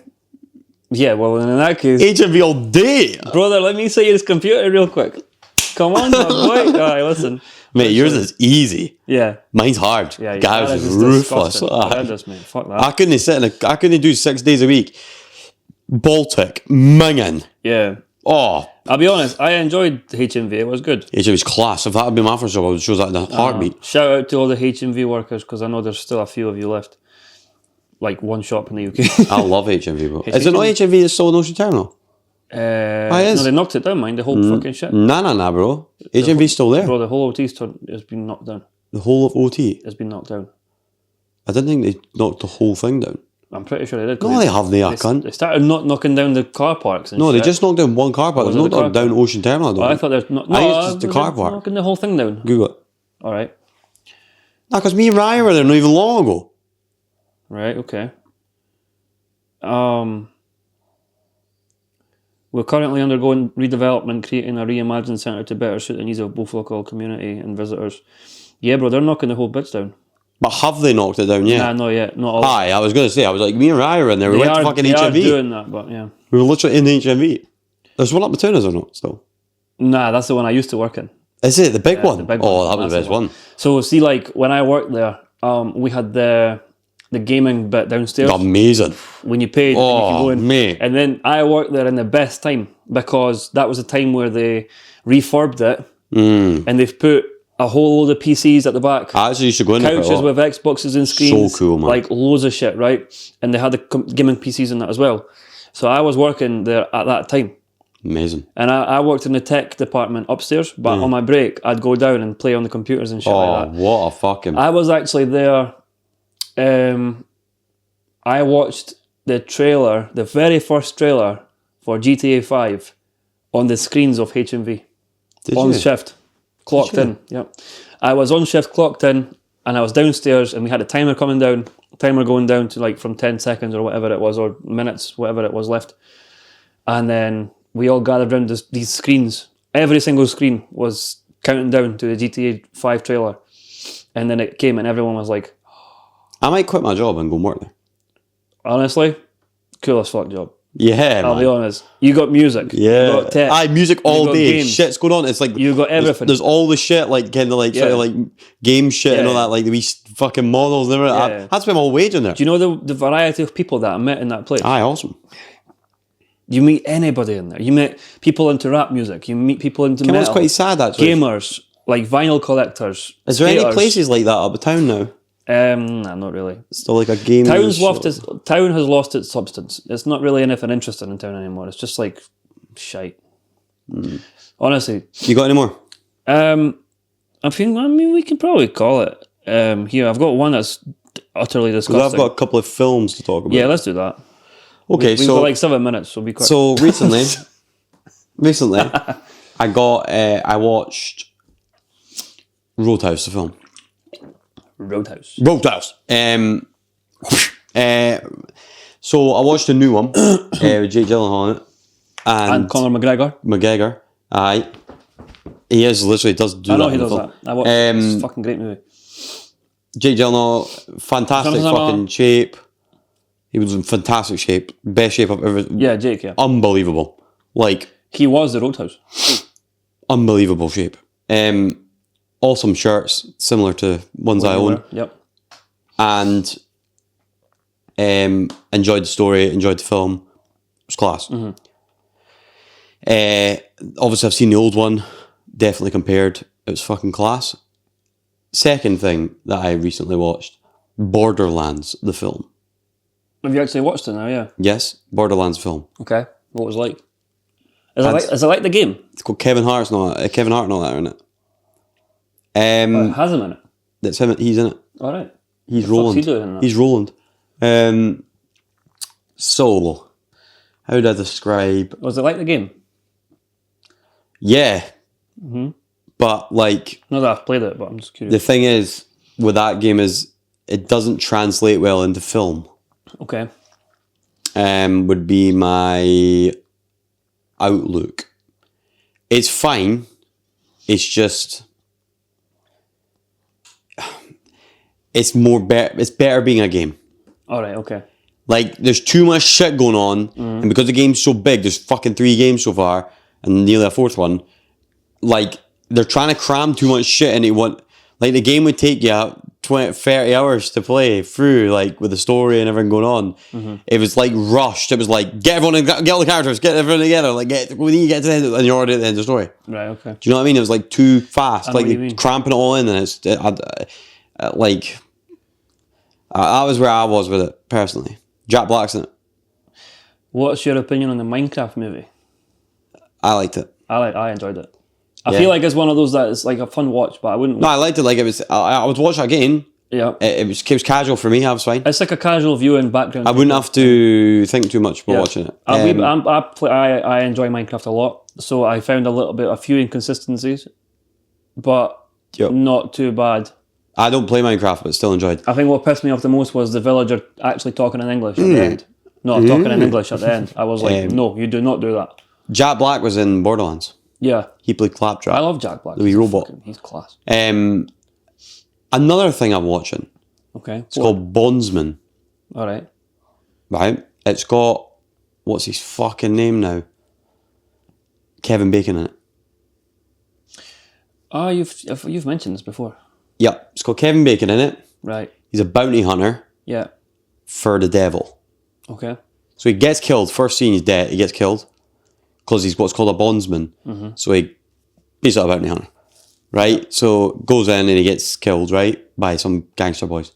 Yeah, well, in that case, HMV all day, brother, let me see his computer real quick. Come on, my boy. All right, listen. mate. Yours is easy. Yeah. Mine's hard. Yeah, Guys that is is ruthless. disgusting. Horrendous, mate. Fuck that. I couldn't I couldn't do 6 days a week. Baltic, minging. Yeah. Oh, I'll be honest, I enjoyed HMV. It was good. HMV's class. If that had been my first job, I would choose that in a heartbeat. Shout out to all the HMV workers because I know there's still a few of you left. Like one shop in the UK. I love HMV, bro. Is it not HMV that's still in Ocean Terminal? It is. No, they knocked it down, mind. The whole fucking shit. Nah, bro. HMV's still there. Bro, the whole OT's has been knocked down. The whole of OT. It's been knocked down. I didn't think they knocked the whole thing down. I'm pretty sure they did. 'cause No, they haven't, they cunt. They started not knocking down the car parks and No, shit. they just knocked down one car park. Was They it knocked the car down Ocean Terminal. Oh, I thought there's not. No, I think it's just the car park. knocking the whole thing down. Google it. All right. Nah, because me and Ryan were there not even long ago. Right, okay. We're currently undergoing redevelopment, creating a reimagined centre to better suit the needs of both local community and visitors. Yeah, bro, they're knocking the whole bits down. But have they knocked it down yet? Nah, not yet. Not all. Aye, I was going to say, I was like, me and Ryan were in there. We went to fucking they are HMV. doing that, but yeah. We were literally in the HMV. There's one up between us or not still? Nah, that's the one I used to work in. Is it the big one? the big Oh, one. that was the That's best the one. So see, like when I worked there, we had the gaming bit downstairs. Amazing. When you paid, and you Oh, can go in. mate. And then I worked there in the best time because that was the time where they refurbed it and they've put a whole load of PCs at the back. I actually used to go in there quite a Couches lot. with Xboxes and screens. So cool, man. Like loads of shit, right? And they had the gaming PCs in that as well. So I was working there at that time. Amazing. And I worked in the tech department upstairs, but on my break, I'd go down and play on the computers and shit Oh, like that. what a fucking... I was actually there. I watched the trailer, the very first trailer for GTA 5 on the screens of HMV. Did On you? shift. Clocked in. Yep. I was on shift, clocked in, and I was downstairs, and we had a timer coming down, timer going down to like from 10 seconds or whatever it was, or minutes, whatever it was left. And then we all gathered around these screens. Every single screen was counting down to the GTA 5 trailer. And then it came, and everyone was like, I might quit my job and go and work there. honestly, cool as fuck job. Yeah, I'll be man. honest. You got music. Yeah. You got tech. Aye, music all got day. games. Shit's going on. It's like... You got everything. There's all the shit, like, kind of like, sort of Yeah. like, game shit and all Yeah. that, like, the wee fucking models and everything. Yeah. That's my whole wage in there. Do you know the variety of people that I met in that place? Aye, awesome. You meet anybody in there. You meet people into rap music. You meet people into It was metal. quite sad, actually. Gamers, like vinyl collectors. Is there any skaters. places like that up town now? Nah, not really. Still like a game... Town has lost its substance. It's not really anything interesting in town anymore. It's just like shite. Honestly, You got any more? I mean, we can probably call it. Here, I've got one that's utterly Because disgusting. I've got a couple of films to talk about. Yeah, let's do that. Okay, We've so... got like 7 minutes, so be quick. So recently, I watched Roadhouse, the film. Roadhouse. Roadhouse. So I watched a new one with Jake Gyllenhaal in it, And and Conor McGregor. McGregor. Aye, he is literally does do I know that. he in the does film. that. I watched it. It's a fucking great movie. Jake Gyllenhaal, fantastic fucking shape. He was in fantastic shape, best shape I've ever. Yeah, Jake, yeah. Unbelievable, like He was the Roadhouse. unbelievable shape. Awesome shirts, similar to ones I own. Yep. And enjoyed the story, enjoyed the film. It was class. Obviously, I've seen the old one. Definitely compared. It was fucking class. Second thing that I recently watched, Borderlands, the film. Have you actually watched it now? Yeah. Yes, Borderlands film. Okay. What was it like? Is it like the game? It's called Kevin Hart's not Kevin Hart and all that are in it. It has him in it. That's him. He's in it. All right. He's fuck's Roland. he doing in that? He's Roland. So, how would I describe? Was it like the game? Yeah, but like Not that I've played it, but I'm just curious. the thing is with that game is it doesn't translate well into film. Okay. Would be my outlook. It's fine. It's just it's more better. It's better being a game. All right. Okay. Like there's too much shit going on, and because the game's so big, there's fucking 3 games so far, and nearly a 4th one. Like they're trying to cram too much shit into one. Like the game would take you 20, 30 hours to play through, like with the story and everything going on. It was like rushed. It was like get everyone, get all the characters, get everyone together. Like we need to get to the end, and you're already at the end of the story. Right. Okay. Do you know what I mean? It was like too fast. know Like what you you're mean. cramping it all in, and it's that was where I was with it personally. Jack Black's in it. What's your opinion on the Minecraft movie? I liked it. I enjoyed it. I Yeah. feel like it's one of those that is like a fun watch, but I wouldn't. No, I liked it. Like it was. I would watch it again. Yeah. It was casual for me. I was fine. It's like a casual viewing background. I wouldn't have to think too much about Yeah. watching it. I enjoy Minecraft a lot, so I found a few inconsistencies, but Yep. not too bad. I don't play Minecraft, but still enjoyed. I think what pissed me off the most was the villager actually talking in English at the end. Not talking in English at the end. I was like, no, you do not do that. Jack Black was in Borderlands. Yeah, He played Claptrap. I love Jack Black. The wee He's robot. he's class. Another thing I'm watching. Okay, It's called Bondsman. all right. Right. It's got what's his fucking name now? Kevin Bacon in it. Oh, you've mentioned this before, Yeah, it's got Kevin Bacon in it. right? He's a bounty hunter Yeah. for the devil. Okay. So he gets killed. First scene, he's dead. He gets killed because he's what's called a bondsman. So he's a bounty hunter, right? So goes in and he gets killed, right, by some gangster boys.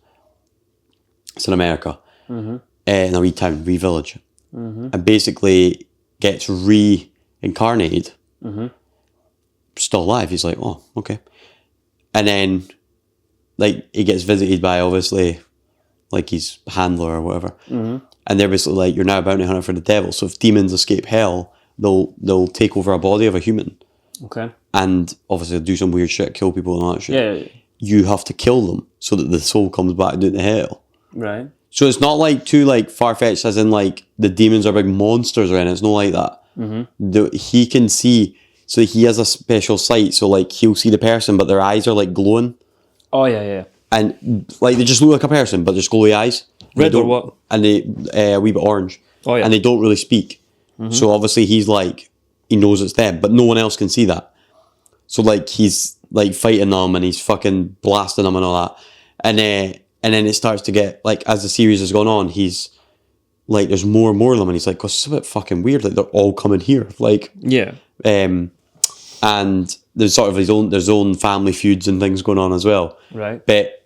It's in America, in a wee town, wee village, and basically gets incarnated, still alive. He's like, oh, okay. And then, like, he gets visited by, obviously, like, his handler or whatever. And they're basically like, you're now a bounty hunter for the devil. So if demons escape hell, they'll take over a body of a human. Okay. And obviously do some weird shit, kill people and all that shit. Yeah. You have to kill them so that the soul comes back into hell. Right. So it's not like too like far-fetched as in like the demons are big monsters or anything. It's not like that. He can see, so he has a special sight. So like he'll see the person, but their eyes are like glowing. Oh, yeah. And like they just look like a person, but just glowy eyes. Red or what? And they a wee bit orange. Oh, yeah. And they don't really speak. So obviously he's like, he knows it's them, but no one else can see that. So like he's like fighting them and he's fucking blasting them and all that. And then it starts to get like, as the series has gone on, he's like, there's more and more of them, and he's like, "Oh, it's a bit fucking weird. Like they're all coming here." Like, Yeah. and there's sort of his own family feuds and things going on as well. Right. But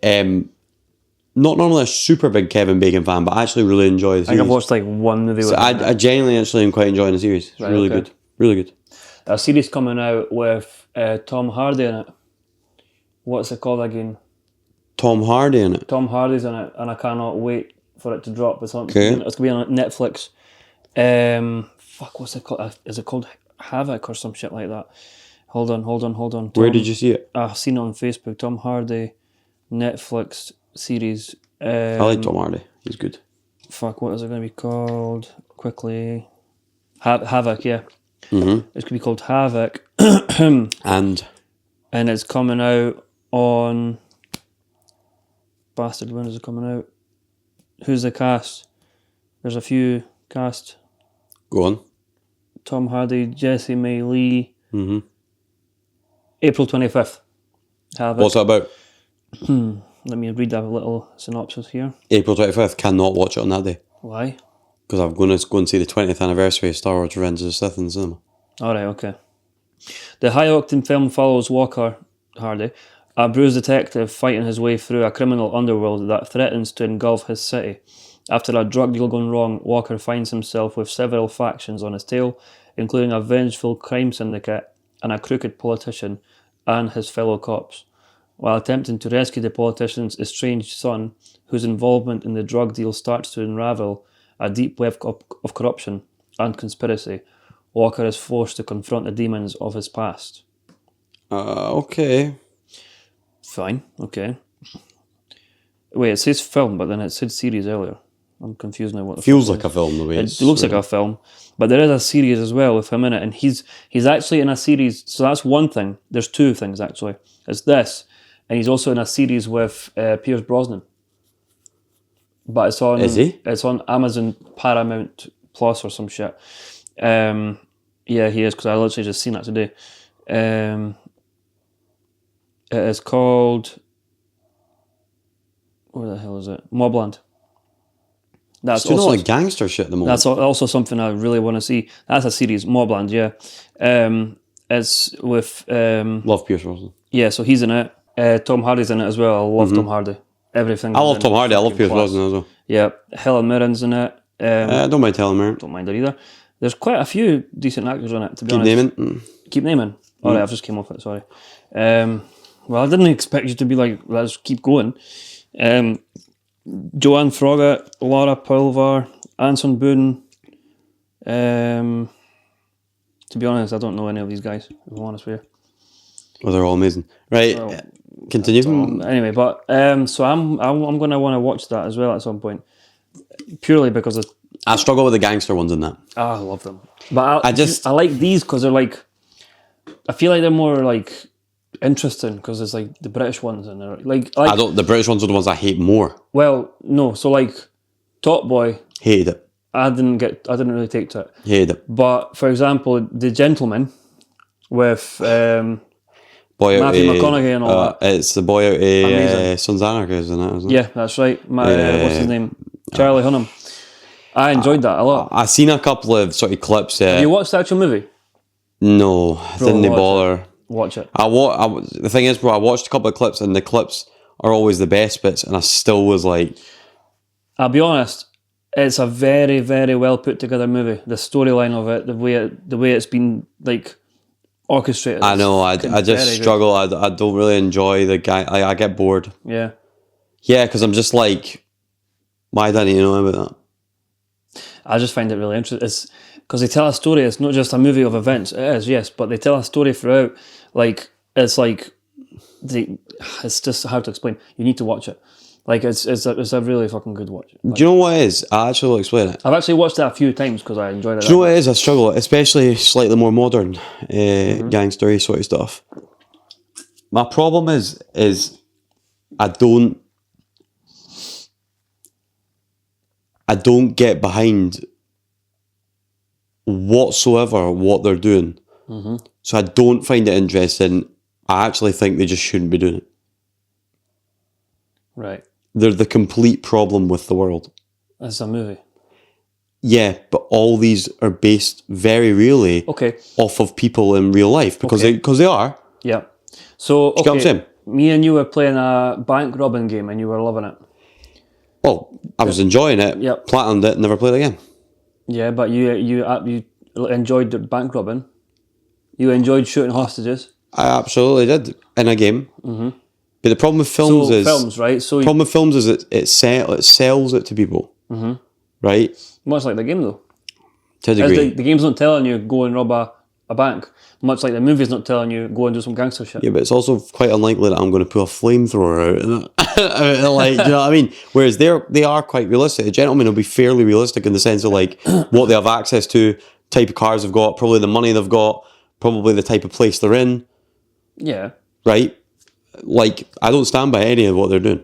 not normally a super big Kevin Bacon fan, but I actually really enjoy the I think series. I've watched like one movie with So him. I genuinely actually am quite enjoying the series. It's really okay. good. Really good. A series coming out with Tom Hardy in it. What's it called again? Tom Hardy in it. Tom Hardy's in it, and I cannot wait for it to drop. It's, Okay. It's going to be on Netflix. Fuck, what's it called? Is it called Havoc or some shit like that? Hold on. Where did you see it? I've seen it on Facebook. Tom Hardy, Netflix series. I like Tom Hardy. He's good. Fuck, what is it going to be called? Quickly. Havoc, yeah. Mm-hmm. It's going to be called Havoc. And And it's coming out on... Bastard, when is it coming out? Who's the cast? There's a few cast. go on. Tom Hardy, Jessie May Lee. Mm-hmm. April 25th. Havoc. What's that about? Let me read that little synopsis here. April 25th. Cannot watch it on that day Why? because I'm going to go and see the 20th anniversary of Star Wars: Revenge of the Sith in the cinema. Alright, okay. The high-octane film follows Walker Hardy, a bruised detective fighting his way through a criminal underworld that threatens to engulf his city. After a drug deal gone wrong, Walker finds himself with several factions on his tail, including a vengeful crime syndicate and a crooked politician and his fellow cops. While attempting to rescue the politician's estranged son, whose involvement in the drug deal starts to unravel a deep web of corruption and conspiracy, Walker is forced to confront the demons of his past. Okay. Fine, okay. Wait, it says film, but then it said series earlier. I'm confused now what the Feels fuck like a film the way it looks like a film, but there is a series as well with him in it, and he's actually in a series. So that's one thing. There's two things actually. It's this, and he's also in a series with Pierce Brosnan. But it's on. Is he? It's on Amazon Paramount Plus or some shit. Yeah, he is because I literally just seen that today. It is called. Where the hell is it? Mobland. That's It's also like gangster shit at the moment. That's also something I really want to see. That's a series, Mobland, yeah. It's with Love Pierce Brosnan. yeah, so he's in it. Tom Hardy's in it as well. I love Tom Hardy. Everything. I love Tom Hardy. I love Pierce Brosnan as well. Yeah, Helen Mirren's in it. I don't mind telling her. Don't mind her either. There's quite a few decent actors in it. To be Keep honest, naming. Keep naming. All right, I've just came off it. Sorry. Well, I didn't expect you to be like, let's keep going. Joanne Froggatt, Laura Pulvar, Anson Boone. To be honest, I don't know any of these guys, if I'm honest with you. Oh, they're all amazing. Right, continue. Anyway, but so I'm going to want to watch that as well at some point, purely because of, I struggle with the gangster ones in that. I love them. But I like these because they're like, I feel like they're more like interesting because there's like the British ones and they're like The British ones are the ones I hate more. well, no, so like Top Boy, Hated it. I didn't really take to it. Hated it. But for example, The Gentleman with Boy out Matthew of, McConaughey and all that. It's the boy out of Amazing. Sons of Anarchy, isn't it? Yeah, that's right. What's his name? Charlie Hunnam. I enjoyed that a lot. I seen a couple of sort of clips. Have you watched the actual movie? No, I didn't watch bother. Watch it. The thing is, bro, I watched a couple of clips, and the clips are always the best bits, and I still was like, I'll be honest, It's a very, very well put together movie. The storyline of it, the way it's been like orchestrated. I know. I very just good. struggle. I don't really enjoy the guy. I get bored. Yeah. Yeah, because I'm just like, why don't you know about that? I just find it really interesting. It's because they tell a story. It's not just a movie of events. It is, yes, but they tell a story throughout. Like it's just hard to explain. You need to watch it. Like it's a really fucking good watch. Like, Do you know what it is? I actually will explain it. I've actually watched it a few times because I enjoyed it. Do you know what it is? I struggle, especially slightly more modern gangstery sort of stuff. My problem is I don't get behind whatsoever what they're doing. So I don't find it interesting. I actually think they just shouldn't be doing it. Right. They're the complete problem with the world. It's a movie. Yeah, but all these are based very really Okay. off of people in real life because Okay. they are. Yeah. So get what I'm okay, saying? me and you were playing a bank robbing game and you were loving it. Well, I was enjoying it, Yep. platinumed it, never played again. Yeah, but you enjoyed the bank robbing. You enjoyed shooting hostages. I absolutely did in a game. But the problem with films So is films, right? So problem with films is it sells it to people, right? much like the game though. To a As degree. the game's not telling you go and rob a bank. Much like the movie's not telling you go and do some gangster shit. Yeah, but it's also quite unlikely that I'm going to pull a flamethrower out. Like, do you know what I mean? Whereas they are quite realistic. The gentlemen will be fairly realistic in the sense of like what they have access to, type of cars they've got, probably the money they've got, probably the type of place they're in, Yeah. right? Like, I don't stand by any of what they're doing.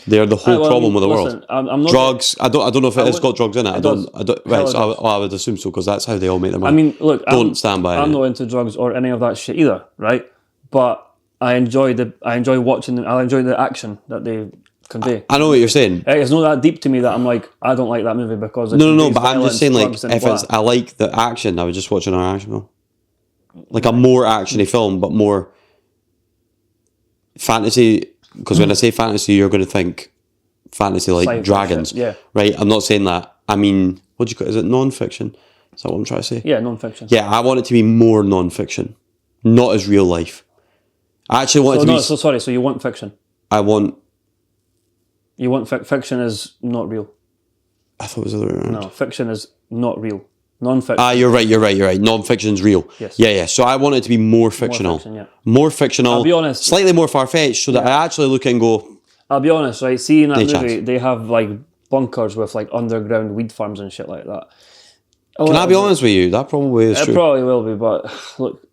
They're the whole Well, problem with the listen, world. I'm not. Drugs. I don't know if it has would- got drugs in it. I does. don't. Hell, Right. it So does. I would assume so because that's how they all make their I money. mean, look, Don't stand by I'm it. not into drugs or any of that shit either, right? But I enjoy watching them. I enjoy the action that they convey. I know what you're saying. It's not that deep to me that I'm like, I don't like that movie because it No, conveys but I'm violence, just saying, like, drugs, and if blah. it's, I like the action, I would just watch another action film. Like a more actiony film, but more fantasy. Because when I say fantasy, you're going to think fantasy like Sci-fi dragons. shit, yeah. Right? I'm not saying that. I mean, what do you call it? Is it non-fiction? Is that what I'm trying to say? Yeah, non-fiction. Yeah, I want it to be more non-fiction. Not as real life. I actually want it So to no, be... so sorry. So you want fiction? I want... You want fiction is not real. I thought it was the other way around. No, fiction is not real. Non-fiction. Ah, you're right. Non-fiction's real. Yes. Yeah. So I want it to be more fictional. fiction, yeah. More fictional. I'll be honest. Slightly more far-fetched so that I actually look and go, I'll be honest, right? See in that No movie, chance. they have like bunkers with like underground weed farms and shit like that. can I be honest with you? That probably is It true. probably will be, but look,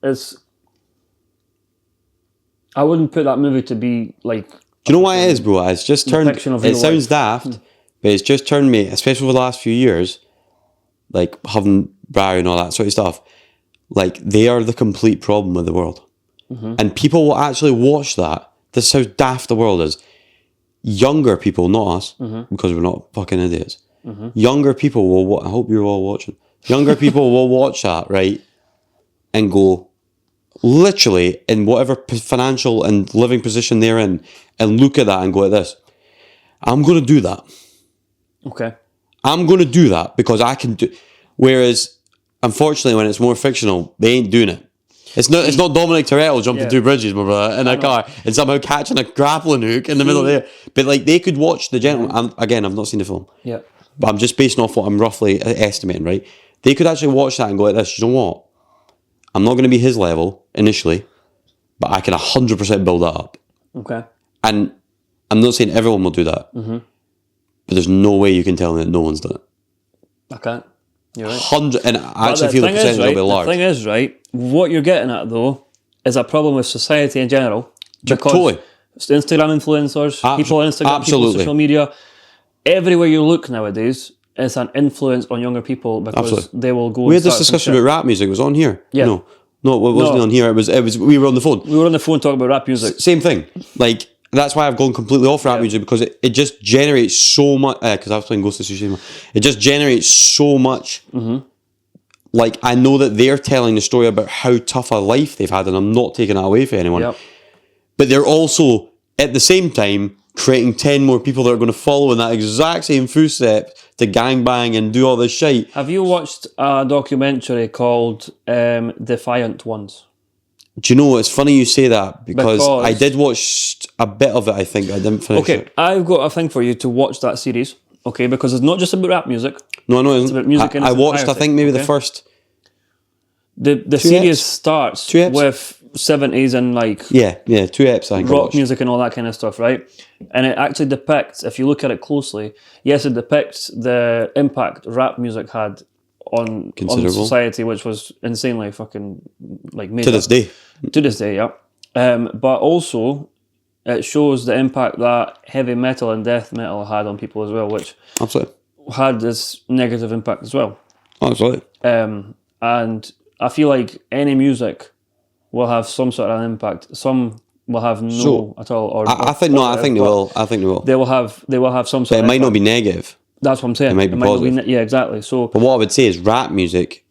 I wouldn't put that movie to be like. Do you know why it is, bro? It's just turned... fiction of It real sounds life. daft, but it's just turned me, especially over the last few years, like having Barry and all that sort of stuff, like they are the complete problem with the world. And people will actually watch that. This is how daft the world is. Younger people, not us, because we're not fucking idiots. Younger people will... I hope you're all watching. Younger people will watch that, right? And go, literally, in whatever financial and living position they're in, and look at that and go like this. I'm going to do that. Okay. I'm going to do that because I can do... Whereas, unfortunately, when it's more fictional, they ain't doing it. It's not Dominic Toretto jumping Yeah. through bridges, my brother, in a car and somehow catching a grappling hook in the middle of there. But like they could watch the gentleman. Again, I've not seen the film, Yeah. but I'm just basing off what I'm roughly estimating. Right? They could actually watch that and go like this. You know what? I'm not going to be his level initially, but I can 100% build that up. Okay. And I'm not saying everyone will do that, but there's no way you can tell me that no one's done it. I can't. You're right. 100, and I actually But feel the thing is, percentage will right, be large. The thing is, right, what you're getting at though is a problem with society in general. Because Totally. Instagram influencers, people on Instagram, people on absolutely. social media, everywhere you look nowadays, it's an influence on younger people because Absolutely. they will go. We and had this start some discussion shit. about rap music. It was on here. Yeah. No, it wasn't No. on here. It was. We were on the phone. We were on the phone talking about rap music. Same thing. Like that's why I've gone completely off rap music because it just generates so much. Because I was playing Ghost of Tsushima. It just generates so much. Like I know that they're telling the story about how tough a life they've had, and I'm not taking that away from anyone. Yep. But they're also at the same time creating 10 more people that are going to follow in that exact same footstep to gangbang and do all this shit. Have you watched a documentary called Defiant Ones? Do you know, it's funny you say that because Because- I did watch a bit of it, I think. I didn't finish Okay, it. I've got a thing for you to watch that series. Okay, because it's not just about rap music. No, no, it's about music in I its watched, I entirety, think, maybe the okay? first... The series eps. starts 2 eps. with 70s and like Yeah, 2 eps I think I rock watched. music and all that kind of stuff, right? And it actually depicts, if you look at it closely, yes, it depicts the impact rap music had on Considerable. society, which was insanely fucking like major. To this day. To this day, yeah. But also, it shows the impact that heavy metal and death metal had on people as well, which Absolutely. had this negative impact as well. Absolutely. And I feel like any music will have some sort of impact. Some will have no So, at all. Or I think, no, I think they will. I think they will. They will have some sort. But it of might not impact. be negative. That's what I'm saying. might be not positive. yeah, exactly. So But what I would say is rap music,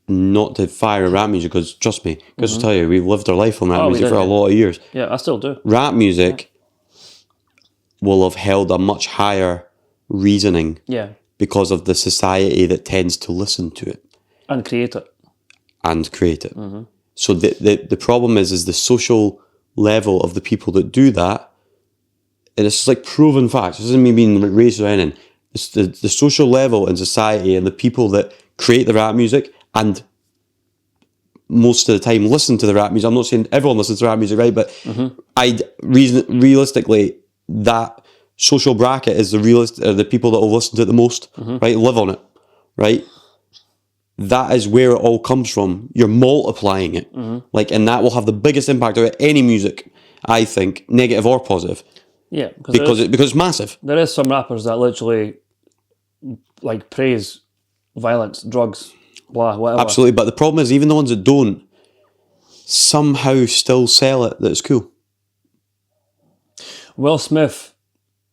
not to fire rap music, because trust me, because I'll tell you, we've lived our life on rap we music did, for a yeah. lot of years. yeah, I still do. Rap music will have held a much higher reasoning Yeah, because of the society that tends to listen to it and create it. and create it. So the problem is the social level of the people that do that, and it's like proven facts. This isn't me being racist or anything. It's the social level in society and the people that create the rap music and most of the time listen to the rap music. I'm not saying everyone listens to rap music, right? But realistically, that social bracket is the people that will listen to it the most, right? Live on it, right? That is where it all comes from. You're multiplying it, and that will have the biggest impact of any music, I think, negative or positive, Yeah, because it's massive. there is some rappers that literally like praise violence, drugs, blah, whatever. Absolutely, but the problem is even the ones that don't somehow still sell it that it's cool. Will Smith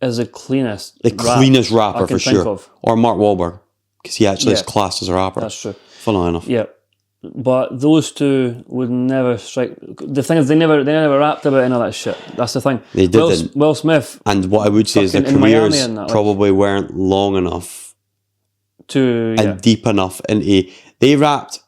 is the cleanest. The cleanest rapper I can for think sure. of. Or Mark Wahlberg, because he actually is Yeah. classed as a rapper. That's true. Funnily enough. Yeah, but those two would never strike. The thing is, they never rapped about any of that shit. That's the thing. They didn't. Will Smith And what I would say is their Fucking in Miami careers and that, like- probably weren't long enough to and deep enough into... They rapped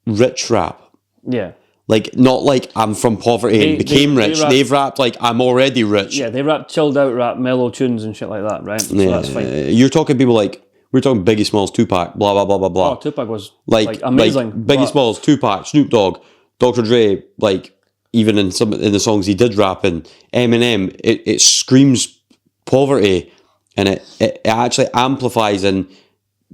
rich rap. yeah. Like, not like I'm from poverty and became rich. They've rapped like I'm already rich. Yeah, they rap chilled out rap, mellow tunes and shit like that, right? So that's fine. You're talking people like... We're talking Biggie Smalls, Tupac, blah, blah, blah, blah, blah. Oh, Tupac was like amazing. Biggie but- Smalls, Tupac, Snoop Dogg, Dr. Dre, even in the songs he did rap in, Eminem, it screams poverty, and it actually amplifies and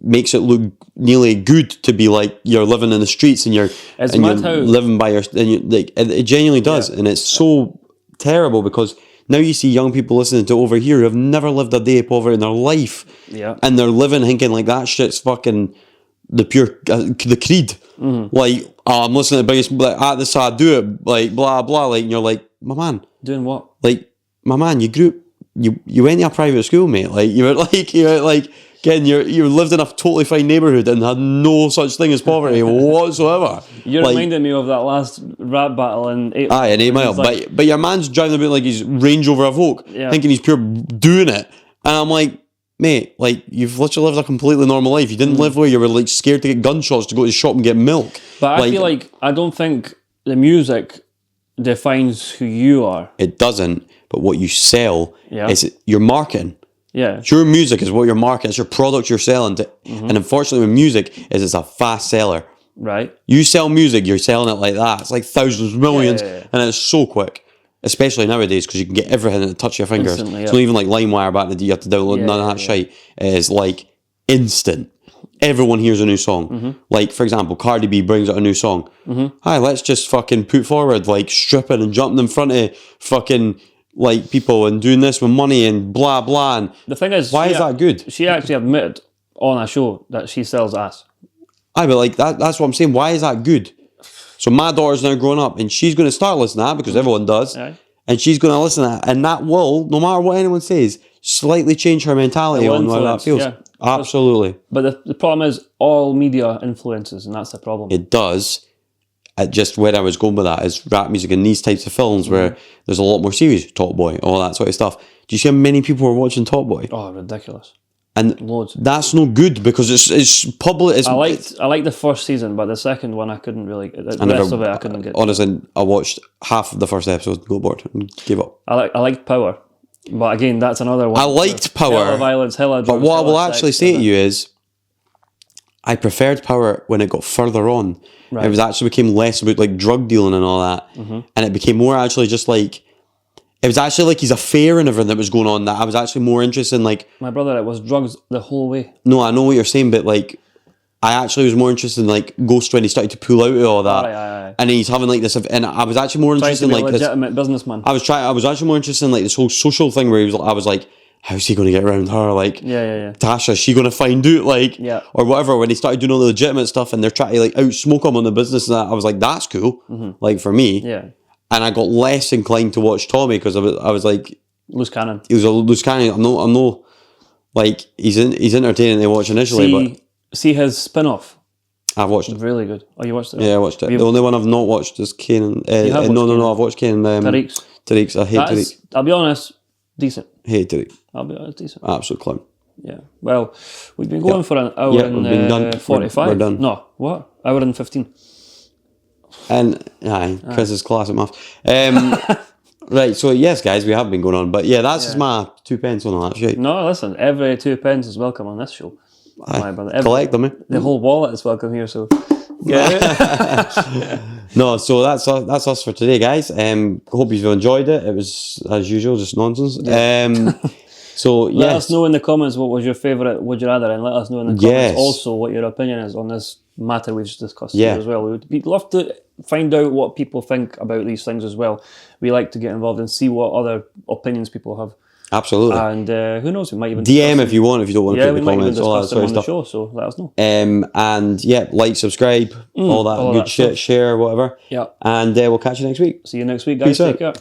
makes it look nearly good to be like you're living in the streets and you're living by your and you, like it genuinely does, and it's so terrible because now you see young people listening to over here who have never lived a day of poverty in their life. Yeah. And they're living thinking like that shit's fucking the pure, the creed. Like, oh, I'm listening to the biggest, like, at this I do it, like, blah, blah, like, and you're like, my man. Doing what? Like, my man, you grew up, you went to a private school, mate. Like, you were again, you lived in a totally fine neighbourhood and had no such thing as poverty whatsoever. You're like, reminding me of that last rap battle in 8 Aye, an 8 Mile. like- But your man's driving about like he's Range Rover Evoque, Yeah. thinking he's pure doing it. And I'm like, mate, like, you've literally lived a completely normal life. You didn't live where you were like scared to get gunshots to go to the shop and get milk. But I feel like I don't think the music defines who you are. it doesn't. But what you sell Yeah. is your marketing. Yeah. Your music is what you're marketing. It's your product you're selling. And unfortunately, with music, it's a fast seller. Right. You sell music, you're selling it like that. It's like thousands, millions, Yeah. and it's so quick. Especially nowadays, because you can get everything at the touch of your fingers. Instantly, It's yeah. not even like LimeWire back in the day. You have to download none of that shit. It is like instant. Everyone hears a new song. Like, for example, Cardi B brings out a new song. Hi, let's just fucking put forward, like, stripping and jumping in front of fucking, like, people and doing this with money and blah, blah. And The thing is, why is that good? She actually admitted on a show that she sells ass. Aye, but like that's what I'm saying. Why is that good? So my daughter's now growing up and she's going to start listening to that because everyone does. Aye. And she's going to listen to that. And that will, no matter what anyone says, slightly change her mentality It will on how that influence, feels. yeah. Absolutely. But the problem is all media influences, and that's the problem. It does. just where I was going with that is rap music and these types of films where there's a lot more serious. Top Boy, all that sort of stuff. Do you see how many people were watching Top Boy? Oh, ridiculous. And Loads. that's no good because it's public. It's, I liked the first season, but the second one I couldn't really. The rest of it I couldn't get. Honestly, I watched half of the first episode and got bored and gave up. I liked Power, but again, that's another one. I liked Power, hella violence, hella drugs, but what I will hella actually sex, say to and you is, I preferred Power when it got further on. Right. It was actually became less about like drug dealing and all that, and it became more actually just like. It was actually like his affair and everything that was going on that I was actually more interested in, like... My brother, it was drugs the whole way. No, I know what you're saying, but, like, I actually was more interested in, like, Ghost when he started to pull out of all that. Aye. And he's having, like, this... And I was actually more Trying to interested be in, a like... legitimate businessman. I was actually more interested in, like, this whole social thing where I was like, how's he going to get around her? Like, Yeah. Tasha, is she going to find out? Like, Yeah. or whatever. When he started doing all the legitimate stuff and they're trying to, like, outsmoke him on the business and that, I was like, that's cool. Like, for me. Yeah. And I got less inclined to watch Tommy because I was like... Loose cannon. He was a loose cannon. I'm no, like he's entertaining to watch initially, but See his spin-off. I've watched it. Really good. Oh, you watched it? Yeah, I watched it. Have The only one I've not watched is Kane. have watched No, I've watched Kane. Tariq's. Tariq's. I hate Tariq. I'll be honest, decent. Hate Tariq. I'll be honest, decent. Absolute clown. Yeah. Well, we've been going for an hour Yeah, and we've been done. 45. We're done. No, what? Hour and 15. And Chris's classic math. Right, so yes, guys, we have been going on, but yeah, that's just my 2 pence on that shit. No, listen, every 2 pence is welcome on this show. My brother. Collect them, eh? The whole wallet is welcome here, so... Yeah. No, so that's us for today, guys. Hope you've enjoyed it. It was, as usual, just nonsense. So, Let yes. us know in the comments what was your favourite Would You Rather, and let us know in the comments Yes. also what your opinion is on this matter we've just discussed Yeah. here as well. We'd love to find out what people think about these things as well. We like to get involved and see what other opinions people have. Absolutely. And who knows, we might even DM discuss if you want, if you don't want to yeah, put we the might even comments, all that discuss sort them of on the stuff. show, so let us know. And yeah, like, subscribe, all that all good that shit, stuff. share, whatever. Yeah. And we'll catch you next week. See you next week, guys. Peace out. Take care.